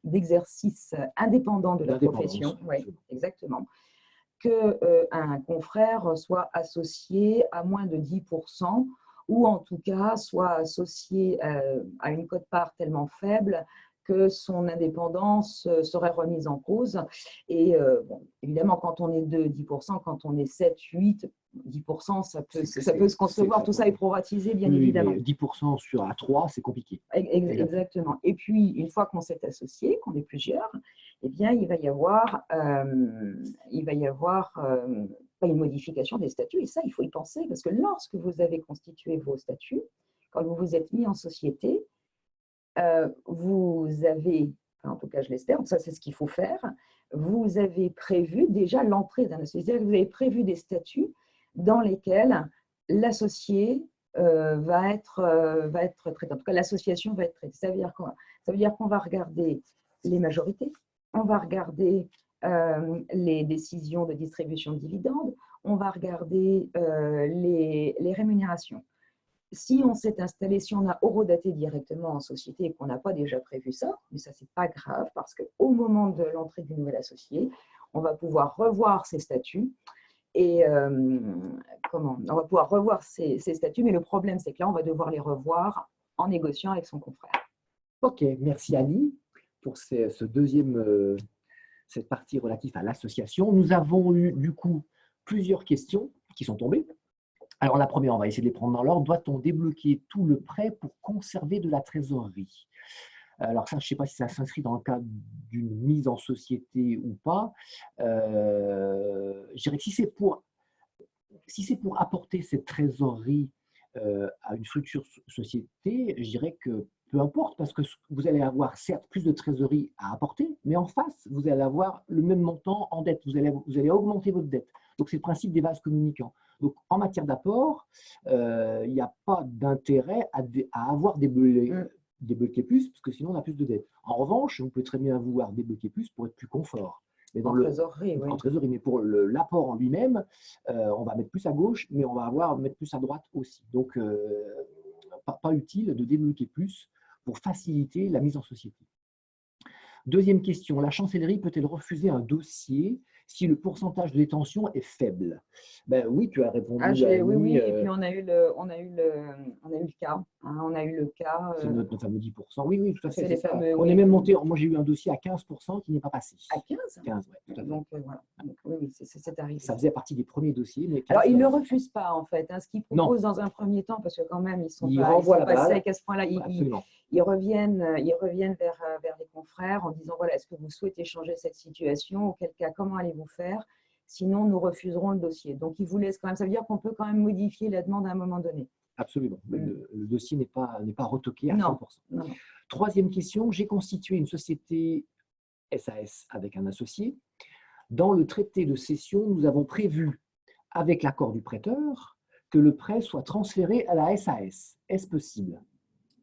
d'exercice indépendant de la profession. Oui, exactement. Qu'un confrère soit associé à moins de 10%, ou en tout cas soit associé à une quote-part tellement faible que son indépendance serait remise en cause. Et bon, évidemment, quand on est 2, 10%, quand on est 7, 8, 10%, ça peut se concevoir. Tout ça est proratisé, bien évidemment. Mais 10% sur A3, c'est compliqué. Exactement. Et puis, une fois qu'on s'est associé, qu'on est plusieurs, eh bien, il va y avoir une modification des statuts. Et ça, il faut y penser, parce que lorsque vous avez constitué vos statuts, quand vous vous êtes mis en société, vous avez, en tout cas je l'espère, ça c'est ce qu'il faut faire, vous avez prévu déjà l'entrée d'un associé, vous avez prévu des statuts dans lesquels l'associé va être traité. En tout cas, l'association va être traitée. Ça veut dire quoi? Ça veut dire qu'on va regarder les majorités, on va regarder les décisions de distribution de dividendes, on va regarder les rémunérations. Si on s'est installé, si on a horodaté directement en société et qu'on n'a pas déjà prévu ça, mais ça, c'est pas grave parce qu'au moment de l'entrée du nouvel associé, on va pouvoir revoir ses statuts et on va pouvoir revoir ses statuts, mais le problème, c'est que là, on va devoir les revoir en négociant avec son confrère. Ok, merci Ali pour cette partie relative à l'association. Nous avons eu du coup plusieurs questions qui sont tombées. Alors la première, on va essayer de les prendre dans l'ordre. Doit-on débloquer tout le prêt pour conserver de la trésorerie? Alors ça, je ne sais pas si ça s'inscrit dans le cadre d'une mise en société ou pas. Je dirais que si c'est pour apporter cette trésorerie à une future société, je dirais que peu importe, parce que vous allez avoir certes plus de trésorerie à apporter, mais en face, vous allez avoir le même montant en dette. Vous allez augmenter votre dette. Donc, c'est le principe des vases communicants. Donc, en matière d'apport, il n'y a pas d'intérêt à avoir débloqué plus, parce que sinon, on a plus de dettes. En revanche, vous pouvez très bien vouloir débloquer plus pour être plus confort. Mais en trésorerie, oui. En trésorerie, mais pour l'apport en lui-même, on va mettre plus à gauche, mais on va mettre plus à droite aussi. Donc, pas utile de débloquer plus pour faciliter la mise en société. Deuxième question, la chancellerie peut-elle refuser un dossier si le pourcentage de détention est faible? Ben oui, tu as répondu. Oui, et puis on a eu le cas. On a eu le cas. C'est notre fameux 10%. Oui, tout à fait. Fameux, on est même monté, moi j'ai eu un dossier à 15% qui n'est pas passé. À 15? 15, oui, tout à fait. Donc voilà. Oui, c'est arrivé. Ça faisait partie des premiers dossiers. Mais alors, ils ne le refusent pas en fait. Ce qu'ils proposent dans un premier temps, parce que quand même, ils sont pas secs à ce point-là, ils reviennent vers les confrères en disant, voilà, est-ce que vous souhaitez changer cette situation? Auquel cas, comment allez-vous faire? Sinon, nous refuserons le dossier. Donc, ils vous laissent quand même, ça veut dire qu'on peut quand même modifier la demande à un moment donné. Absolument. Le dossier n'est pas retoqué à Non. 100%. Non, non. Troisième question, j'ai constitué une société SAS avec un associé. Dans le traité de cession, nous avons prévu, avec l'accord du prêteur, que le prêt soit transféré à la SAS. Est-ce possible?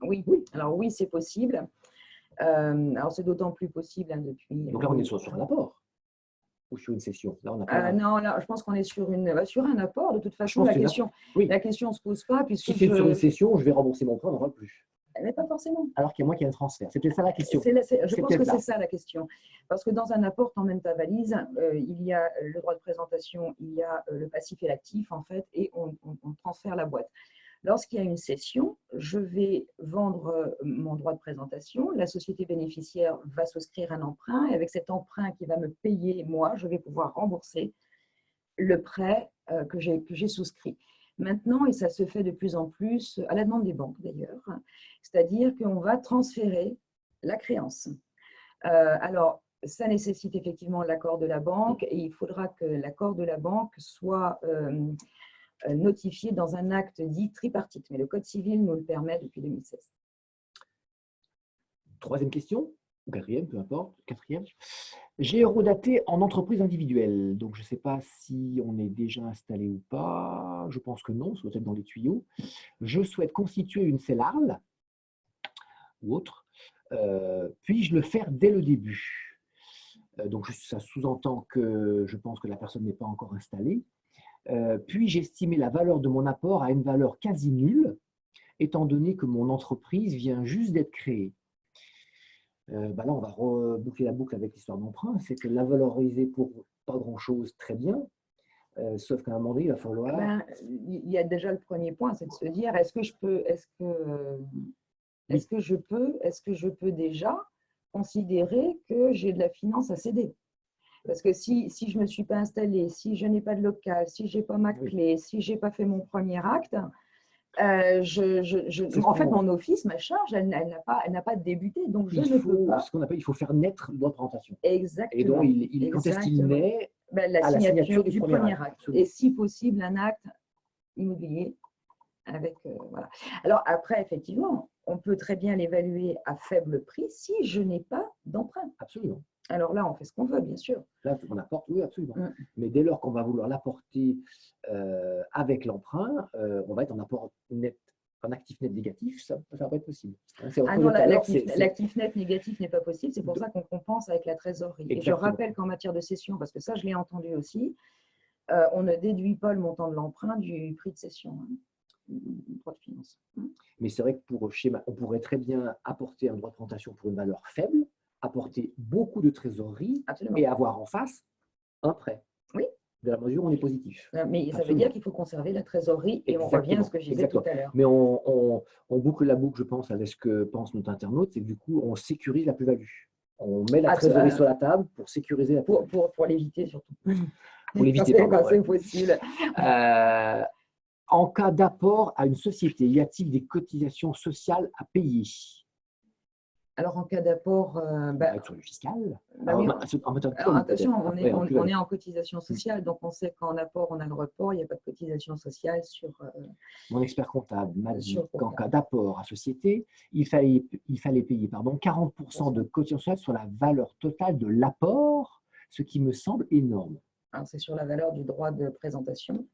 Oui. Alors oui, c'est possible. Alors c'est d'autant plus possible depuis… Donc là, on est sur un apport ou sur une cession? Là, on n'a pas… non, là, je pense qu'on est sur un apport. De toute façon, pense la que question oui. ne se pose pas. Puisque Si c'est sur une cession, je vais rembourser mon prêt, on n'en aura plus. Mais pas forcément. Alors qu'il y a moi qui ai un transfert. C'était ça la question. Je pense que c'est ça la question. Parce que dans un apport, t'emmènes ta valise, il y a le droit de présentation, il y a le passif et l'actif, en fait, et on transfère la boîte. Lorsqu'il y a une cession, je vais vendre mon droit de présentation, la société bénéficiaire va souscrire un emprunt, et avec cet emprunt qui va me payer, moi, je vais pouvoir rembourser le prêt que j'ai souscrit. Maintenant, et ça se fait de plus en plus, à la demande des banques d'ailleurs, c'est-à-dire qu'on va transférer la créance. Alors, ça nécessite effectivement l'accord de la banque et il faudra que l'accord de la banque soit notifié dans un acte dit tripartite. Mais le Code civil nous le permet depuis 2016. Troisième question, ou quatrième, peu importe, quatrième. J'ai eurodaté en entreprise individuelle. Donc, je ne sais pas si on est déjà installé ou pas. Je pense que non, ça doit être dans les tuyaux. Je souhaite constituer une CELARL ou autre. Puis-je le faire dès le début? Donc, ça sous-entend que je pense que la personne n'est pas encore installée. Puis-je estimer la valeur de mon apport à une valeur quasi nulle, étant donné que mon entreprise vient juste d'être créée? Là, on va reboucler la boucle avec l'histoire d'emprunt. C'est que la valoriser pour pas grand-chose, très bien. Sauf qu'à un moment donné, il va falloir… il y a déjà le premier point, c'est de se dire, est-ce que je peux déjà considérer que j'ai de la finance à céder? Parce que si je ne me suis pas installée, si je n'ai pas de local, si je n'ai pas ma clé, si je n'ai pas fait mon premier acte, en fait, mon office, ma charge, elle n'a pas débuté. Donc, je ne peux pas. Ce qu'on appelle, il faut faire naître le droit de présentation. Exactement. Et donc, quand est-ce qu'il naît? La signature du premier acte. Et si possible, un acte immobilier. Voilà. Alors après, effectivement, on peut très bien l'évaluer à faible prix si je n'ai pas d'emprunt. Absolument. Alors là, on fait ce qu'on veut, bien sûr. Là, on apporte, oui, absolument. Mais dès lors qu'on va vouloir l'apporter avec l'emprunt, on va être en apport net, en actif net négatif, ça ne va pas être possible. L'actif net négatif n'est pas possible, c'est pour ça qu'on compense avec la trésorerie. Exactement. Et je rappelle qu'en matière de cession, parce que ça, je l'ai entendu aussi, on ne déduit pas le montant de l'emprunt du prix de cession. Droit de finance. Mais c'est vrai que pour schéma, on pourrait très bien apporter un droit de présentation pour une valeur faible, apporter beaucoup de trésorerie. Absolument. Et avoir en face un prêt. Oui. De la mesure où on est positif. Mais ça veut dire qu'il faut conserver la trésorerie et on revient à ce que je disais tout à l'heure. Mais on boucle la boucle, je pense, avec ce que pense notre internaute, c'est que du coup, on sécurise la plus-value. On met la trésorerie sur la table pour sécuriser la plus-value. Pour l'éviter surtout. Pour l'éviter, quand c'est possible. En cas d'apport à une société, y a-t-il des cotisations sociales à payer? Alors, en cas d'apport… sur le fiscal. Attention, on est en cotisation sociale, donc on sait qu'en apport, on a le report, il n'y a pas de cotisation sociale sur… Mon expert comptable m'a dit qu'en cas d'apport à société, il fallait payer 40% de cotisation sociale sur la valeur totale de l'apport, ce qui me semble énorme. C'est sur la valeur du droit de présentation.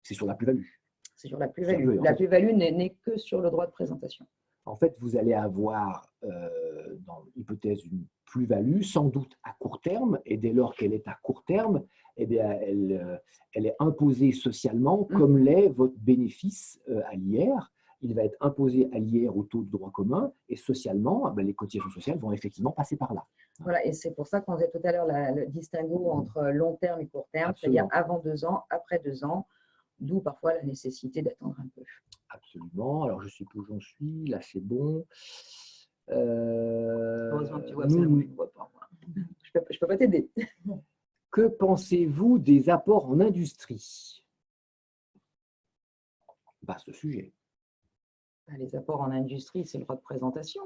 C'est sur la plus-value. C'est sur la plus-value. La plus-value n'est que sur le droit de présentation. En fait, vous allez avoir, dans l'hypothèse, une plus-value, sans doute à court terme, et dès lors qu'elle est à court terme, eh bien, elle est imposée socialement comme l'est votre bénéfice à l'IR. Il va être imposé à l'IR au taux de droit commun, et socialement, les cotisations sociales vont effectivement passer par là. Voilà, et c'est pour ça qu'on faisait tout à l'heure le distinguo entre long terme et court terme, c'est-à-dire avant 2 ans, après 2 ans, d'où parfois la nécessité d'attendre un peu. Absolument. Alors, je sais où j'en suis. Là, c'est bon. Heureusement que tu vois, je ne vois pas. Je ne peux pas t'aider. Que pensez-vous des apports en industrie? Vaste sujet. Les apports en industrie, c'est le droit de présentation.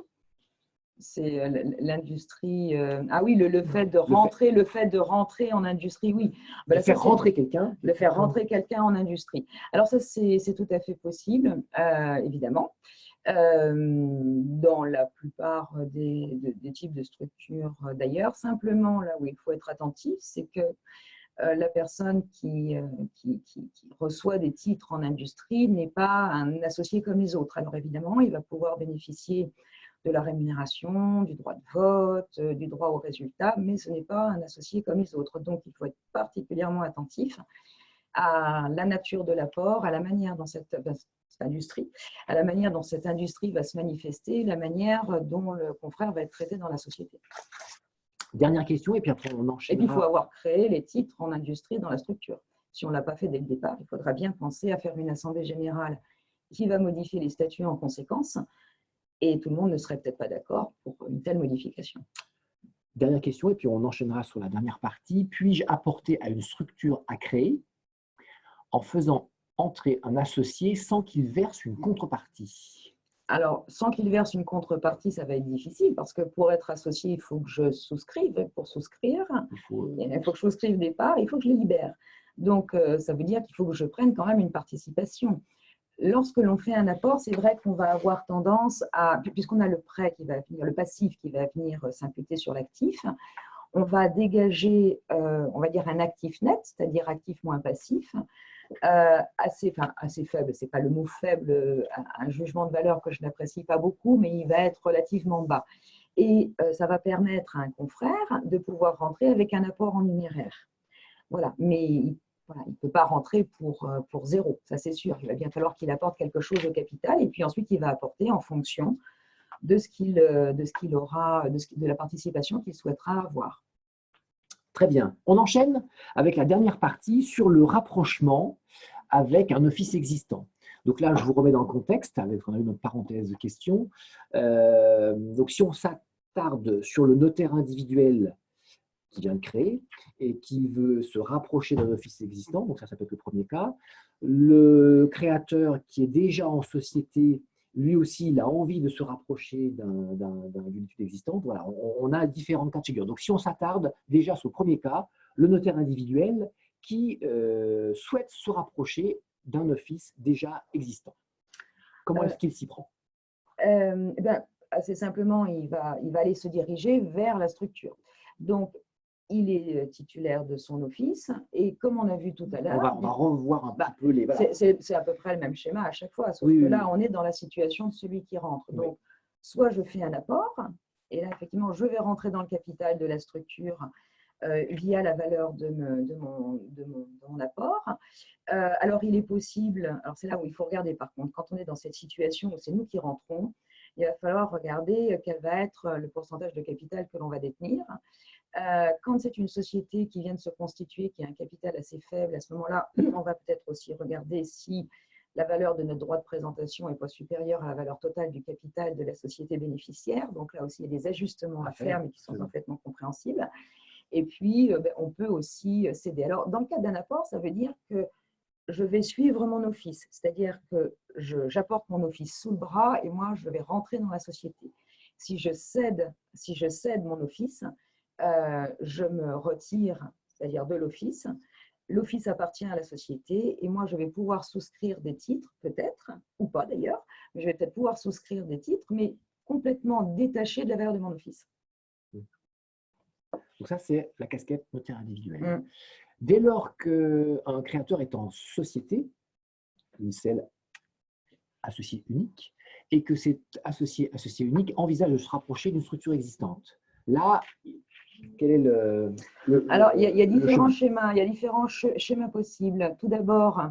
C'est l'industrie. Ah oui, le fait de rentrer, le fait de rentrer en industrie, oui. Ben là, faire rentrer quelqu'un. Le faire rentrer quelqu'un en industrie. Alors ça, c'est tout à fait possible, évidemment. Dans la plupart des types de structures d'ailleurs. Simplement, là où il faut être attentif, c'est que la personne qui reçoit des titres en industrie n'est pas un associé comme les autres. Alors évidemment, il va pouvoir bénéficier de la rémunération, du droit de vote, du droit au résultat, mais ce n'est pas un associé comme les autres. Donc, il faut être particulièrement attentif à la nature de l'apport, à la manière dont cette industrie, à la manière dont cette industrie va se manifester, la manière dont le confrère va être traité dans la société. Dernière question, et puis après on enchaînera. Et puis il faut avoir créé les titres en industrie dans la structure. Si on ne l'a pas fait dès le départ, il faudra bien penser à faire une assemblée générale qui va modifier les statuts en conséquence, et tout le monde ne serait peut-être pas d'accord pour une telle modification. Dernière question, et puis on enchaînera sur la dernière partie. Puis-je apporter à une structure à créer en faisant entrer un associé sans qu'il verse une contrepartie? Alors, sans qu'il verse une contrepartie, ça va être difficile parce que pour être associé, il faut que je souscrive. Pour souscrire, il faut que je souscrive des parts, il faut que je les libère. Donc, ça veut dire qu'il faut que je prenne quand même une participation. Lorsque l'on fait un apport, c'est vrai qu'on va avoir tendance à, puisqu'on a le prêt qui va venir, le passif qui va venir s'imputer sur l'actif, on va dégager, on va dire un actif net, c'est-à-dire actif moins passif, assez faible, ce n'est pas le mot faible, un jugement de valeur que je n'apprécie pas beaucoup, mais il va être relativement bas. Et ça va permettre à un confrère de pouvoir rentrer avec un apport en numéraire. Voilà, mais voilà, il ne peut pas rentrer pour zéro, ça c'est sûr. Il va bien falloir qu'il apporte quelque chose au capital, et puis ensuite il va apporter en fonction de ce qu'il aura, de la participation qu'il souhaitera avoir. Très bien. On enchaîne avec la dernière partie sur le rapprochement avec un office existant. Donc là, je vous remets dans le contexte, on a eu notre parenthèse de questions. Donc si on s'attarde sur le notaire individuel qui vient de créer et qui veut se rapprocher d'un office existant, donc ça peut être le premier cas. Le créateur qui est déjà en société, lui aussi, il a envie de se rapprocher d'une étude existante. Voilà, on a différentes cas de figure. Donc si on s'attarde déjà sur le premier cas, le notaire individuel qui souhaite se rapprocher d'un office déjà existant. Comment est-ce qu'il s'y prend? Assez simplement, il va aller se diriger vers la structure. Donc, il est titulaire de son office et comme on a vu tout à l'heure… On va revoir un petit peu les… Voilà. C'est à peu près le même schéma à chaque fois, sauf que là, on est dans la situation de celui qui rentre. Donc, soit je fais un apport, et là, effectivement, je vais rentrer dans le capital de la structure via la valeur de mon apport. Alors, il est possible… Alors, c'est là où il faut regarder, par contre, quand on est dans cette situation où c'est nous qui rentrons, il va falloir regarder quel va être le pourcentage de capital que l'on va détenir. Quand c'est une société qui vient de se constituer, qui a un capital assez faible, à ce moment-là, on va peut-être aussi regarder si la valeur de notre droit de présentation n'est pas supérieure à la valeur totale du capital de la société bénéficiaire. Donc là aussi, il y a des ajustements à faire, mais qui sont parfaitement compréhensibles. Et puis, on peut aussi céder. Alors, dans le cadre d'un apport, ça veut dire que je vais suivre mon office, c'est-à-dire que j'apporte mon office sous le bras et moi, je vais rentrer dans la société. Si je cède mon office, je me retire, c'est-à-dire de l'office. L'office appartient à la société et moi, je vais pouvoir souscrire des titres, peut-être, ou pas d'ailleurs, mais je vais peut-être pouvoir souscrire des titres, mais complètement détachés de la valeur de mon office. Donc ça, c'est la casquette notaire individuel. Dès lors qu'un créateur est en société, une celle associé unique, et que cet associé unique envisage de se rapprocher d'une structure existante. Là, quel est Alors, il y a différents schémas. Il y a différents schémas possibles. Tout d'abord,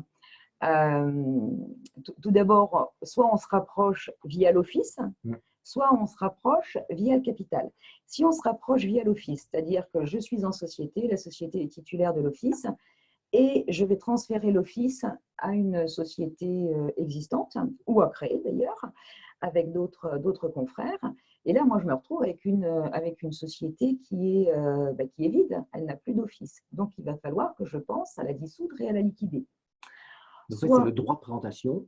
soit on se rapproche via l'office, soit on se rapproche via le capital. Si on se rapproche via l'office, c'est-à-dire que je suis en société, la société est titulaire de l'office, et je vais transférer l'office à une société existante, ou à créer d'ailleurs, avec d'autres confrères. Et là, moi, je me retrouve avec une société qui est vide, elle n'a plus d'office. Donc, il va falloir que je pense à la dissoudre et à la liquider. Donc, c'est le droit de présentation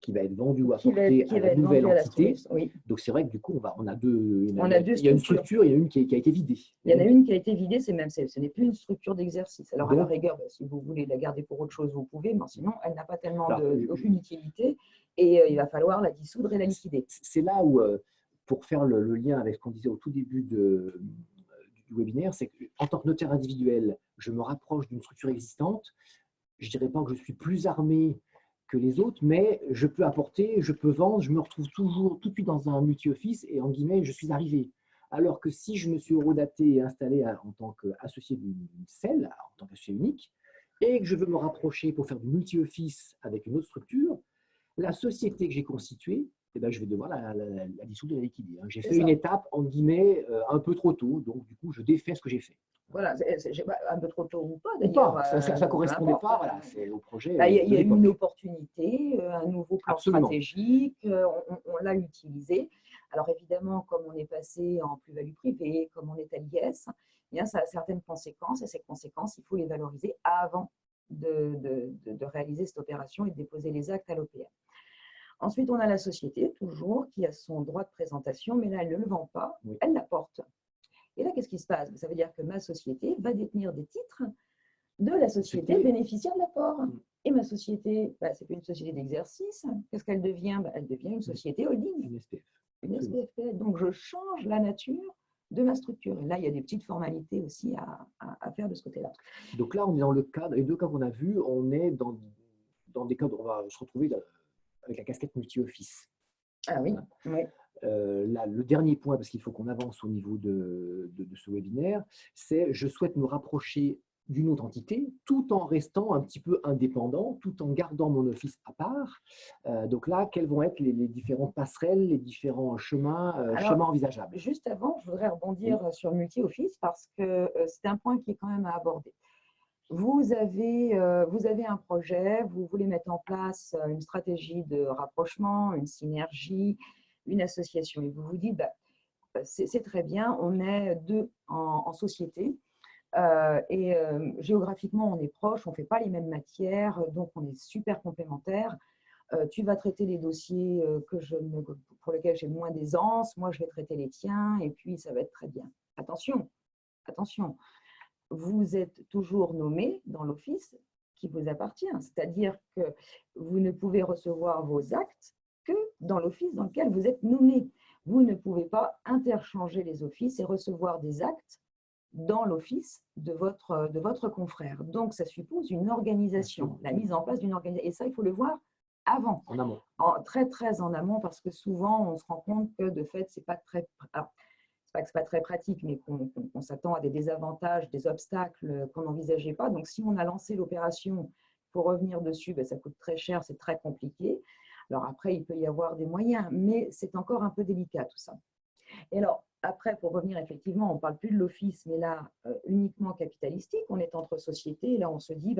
qui va être vendu ou qui va apporté être, qui à va la être nouvelle vendu à la entité. structure. Oui. Donc, c'est vrai que du coup, on a deux, On a deux il y a une structures. structure, il y en a une qui a été vidée. Il y en a une qui a été vidée, ce n'est plus une structure d'exercice. Alors, à la Donc, rigueur, si vous voulez la garder pour autre chose, vous pouvez, mais sinon, elle n'a pas tellement alors, aucune utilité et il va falloir la dissoudre et la liquider. c'est là où, pour faire le lien avec ce qu'on disait au tout début du webinaire, c'est qu'en tant que notaire individuel, je me rapproche d'une structure existante. Je ne dirais pas que je suis plus armé que les autres, mais je peux apporter, je peux vendre, je me retrouve toujours tout de suite dans un multi-office et en guillemets, je suis arrivé. Alors que si je me suis horodaté et installé en tant qu'associé d'une SEL, en tant qu'associé unique, et que je veux me rapprocher pour faire du multi-office avec une autre structure, la société que j'ai constituée, eh ben, je vais devoir la dissoudre et la liquider. J'ai fait une étape, en guillemets, un peu trop tôt, donc du coup, je défais ce que j'ai fait. Voilà, un peu trop tôt ou pas d'ailleurs. Ça ne correspondait pas, voilà, c'est au projet. Il y a eu une opportunité, un nouveau plan stratégique, on l'a utilisé. Alors évidemment, comme on est passé en plus-value privée, comme on est à l'IS, ça a certaines conséquences et ces conséquences, il faut les valoriser avant de réaliser cette opération et de déposer les actes à l'OPM. Ensuite, on a la société, toujours, qui a son droit de présentation, mais là, elle ne le vend pas, elle l'apporte. Et là, qu'est-ce qui se passe? Ça veut dire que ma société va détenir des titres de la société bénéficiaire de l'apport. Et ma société, ce n'est plus une société d'exercice. Qu'est-ce qu'elle devient? Elle devient une société holding. Une SPF. Une SPF. Donc, je change la nature de ma structure. Et là, il y a des petites formalités aussi à faire de ce côté-là. Donc là, on est dans le cadre, les deux cas qu'on a vus, on est dans des cas où on va se retrouver avec la casquette multi-office. Ah oui, oui. Là, le dernier point, parce qu'il faut qu'on avance au niveau de ce webinaire, c'est je souhaite me rapprocher d'une autre entité tout en restant un petit peu indépendant, tout en gardant mon office à part. Donc là, quelles vont être les différentes passerelles, les différents chemins envisageables? Juste avant, je voudrais rebondir sur le multi-office parce que c'est un point qui est quand même à aborder. Vous avez un projet, vous voulez mettre en place une stratégie de rapprochement, une synergie, une association. Et vous vous dites, c'est très bien, on est deux en société et géographiquement, on est proches, on ne fait pas les mêmes matières, donc on est super complémentaires. Tu vas traiter les dossiers pour lesquels j'ai moins d'aisance, moi je vais traiter les tiens et puis ça va être très bien. Attention, attention. Vous êtes toujours nommé dans l'office qui vous appartient. C'est-à-dire que vous ne pouvez recevoir vos actes que dans l'office dans lequel vous êtes nommé. Vous ne pouvez pas interchanger les offices et recevoir des actes dans l'office de votre confrère. Donc, ça suppose une organisation, la mise en place d'une organisation. Et ça, il faut le voir avant. En amont. Très, très en amont, parce que souvent, on se rend compte que de fait, c'est pas très… Alors, pas que ce n'est pas très pratique, mais qu'on s'attend à des désavantages, des obstacles qu'on n'envisageait pas. Donc, si on a lancé l'opération, pour revenir dessus, ça coûte très cher, c'est très compliqué. Alors après, il peut y avoir des moyens, mais c'est encore un peu délicat tout ça. Et alors, après, pour revenir effectivement, on ne parle plus de l'office, mais là, uniquement capitalistique, on est entre sociétés, et là, on se dit,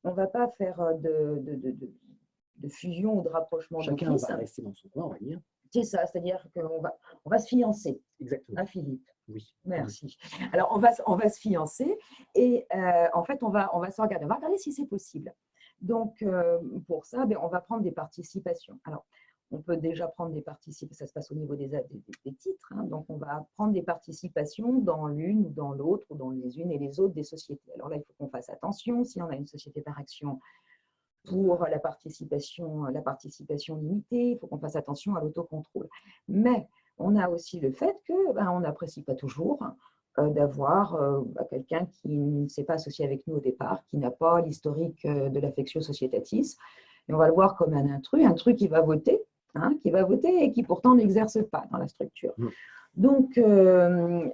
on ne va pas faire de fusion ou de rapprochement d'office. Chacun va rester dans son coin, on va dire. C'est ça, c'est-à-dire qu'on va se fiancer. Exactement. Hein, Philippe? Oui. Merci. Alors, on va se fiancer et en fait, on va se regarder. On va regarder si c'est possible. Donc, pour ça, on va prendre des participations. Alors, on peut déjà prendre des participations. Ça se passe au niveau des titres. Donc, on va prendre des participations dans l'une ou dans l'autre ou dans les unes et les autres des sociétés. Alors là, il faut qu'on fasse attention. Si on a une société par action, pour la participation limitée, il faut qu'on fasse attention à l'autocontrôle. Mais on a aussi le fait qu'on n'apprécie pas toujours d'avoir quelqu'un qui ne s'est pas associé avec nous au départ, qui n'a pas l'historique de l'affectio societatis. Et on va le voir comme un intrus qui va voter et qui pourtant n'exerce pas dans la structure. Donc,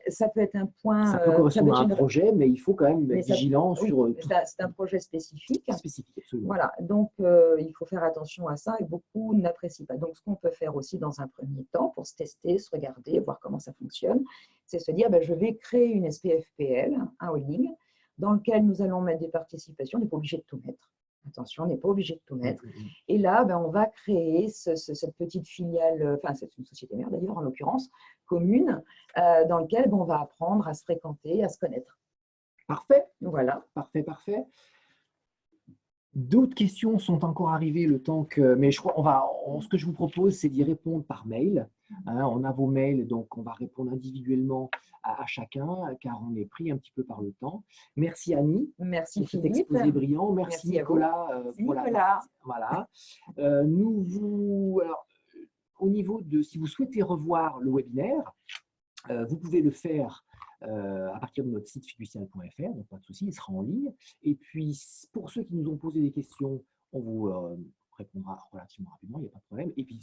ça peut être un point… Ça peut correspondre à un projet, mais il faut quand même être vigilant sur… C'est un projet spécifique. Spécifique, absolument. Voilà, donc il faut faire attention à ça et beaucoup n'apprécient pas. Donc, ce qu'on peut faire aussi dans un premier temps pour se tester, se regarder, voir comment ça fonctionne, c'est se dire, je vais créer une SPFPL, un holding, dans lequel nous allons mettre des participations. On n'est pas obligé de tout mettre. Attention, on n'est pas obligé de tout mettre. Et là, on va créer cette petite filiale, enfin, c'est une société mère d'ailleurs, en l'occurrence, commune, dans laquelle on va apprendre à se fréquenter, à se connaître. Parfait. Voilà. Parfait, parfait. D'autres questions sont encore arrivées le temps que… Mais je crois ce que je vous propose, c'est d'y répondre par mail. Hein, on a vos mails, donc on va répondre individuellement à chacun, car on est pris un petit peu par le temps. Merci Annie Merci pour cet Philippe. exposé brillant. Merci Merci à vous. Nicolas pour la… Nicolas. Voilà. Alors, au niveau de… Si vous souhaitez revoir le webinaire, vous pouvez le faire à partir de notre site fiducial.fr, donc pas de souci, il sera en ligne. Et puis, pour ceux qui nous ont posé des questions, on vous répondra relativement rapidement, il n'y a pas de problème. Et puis,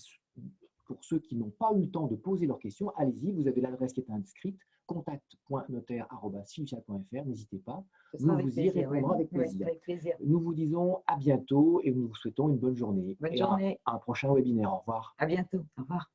pour ceux qui n'ont pas eu le temps de poser leurs questions, allez-y, vous avez l'adresse qui est inscrite, contact.notaire@fiducial.fr, n'hésitez pas, nous vous y répondrons avec plaisir. Avec plaisir. Nous vous disons à bientôt et nous vous souhaitons une bonne journée. Bonne journée. À un prochain webinaire. Au revoir. À bientôt. Au revoir.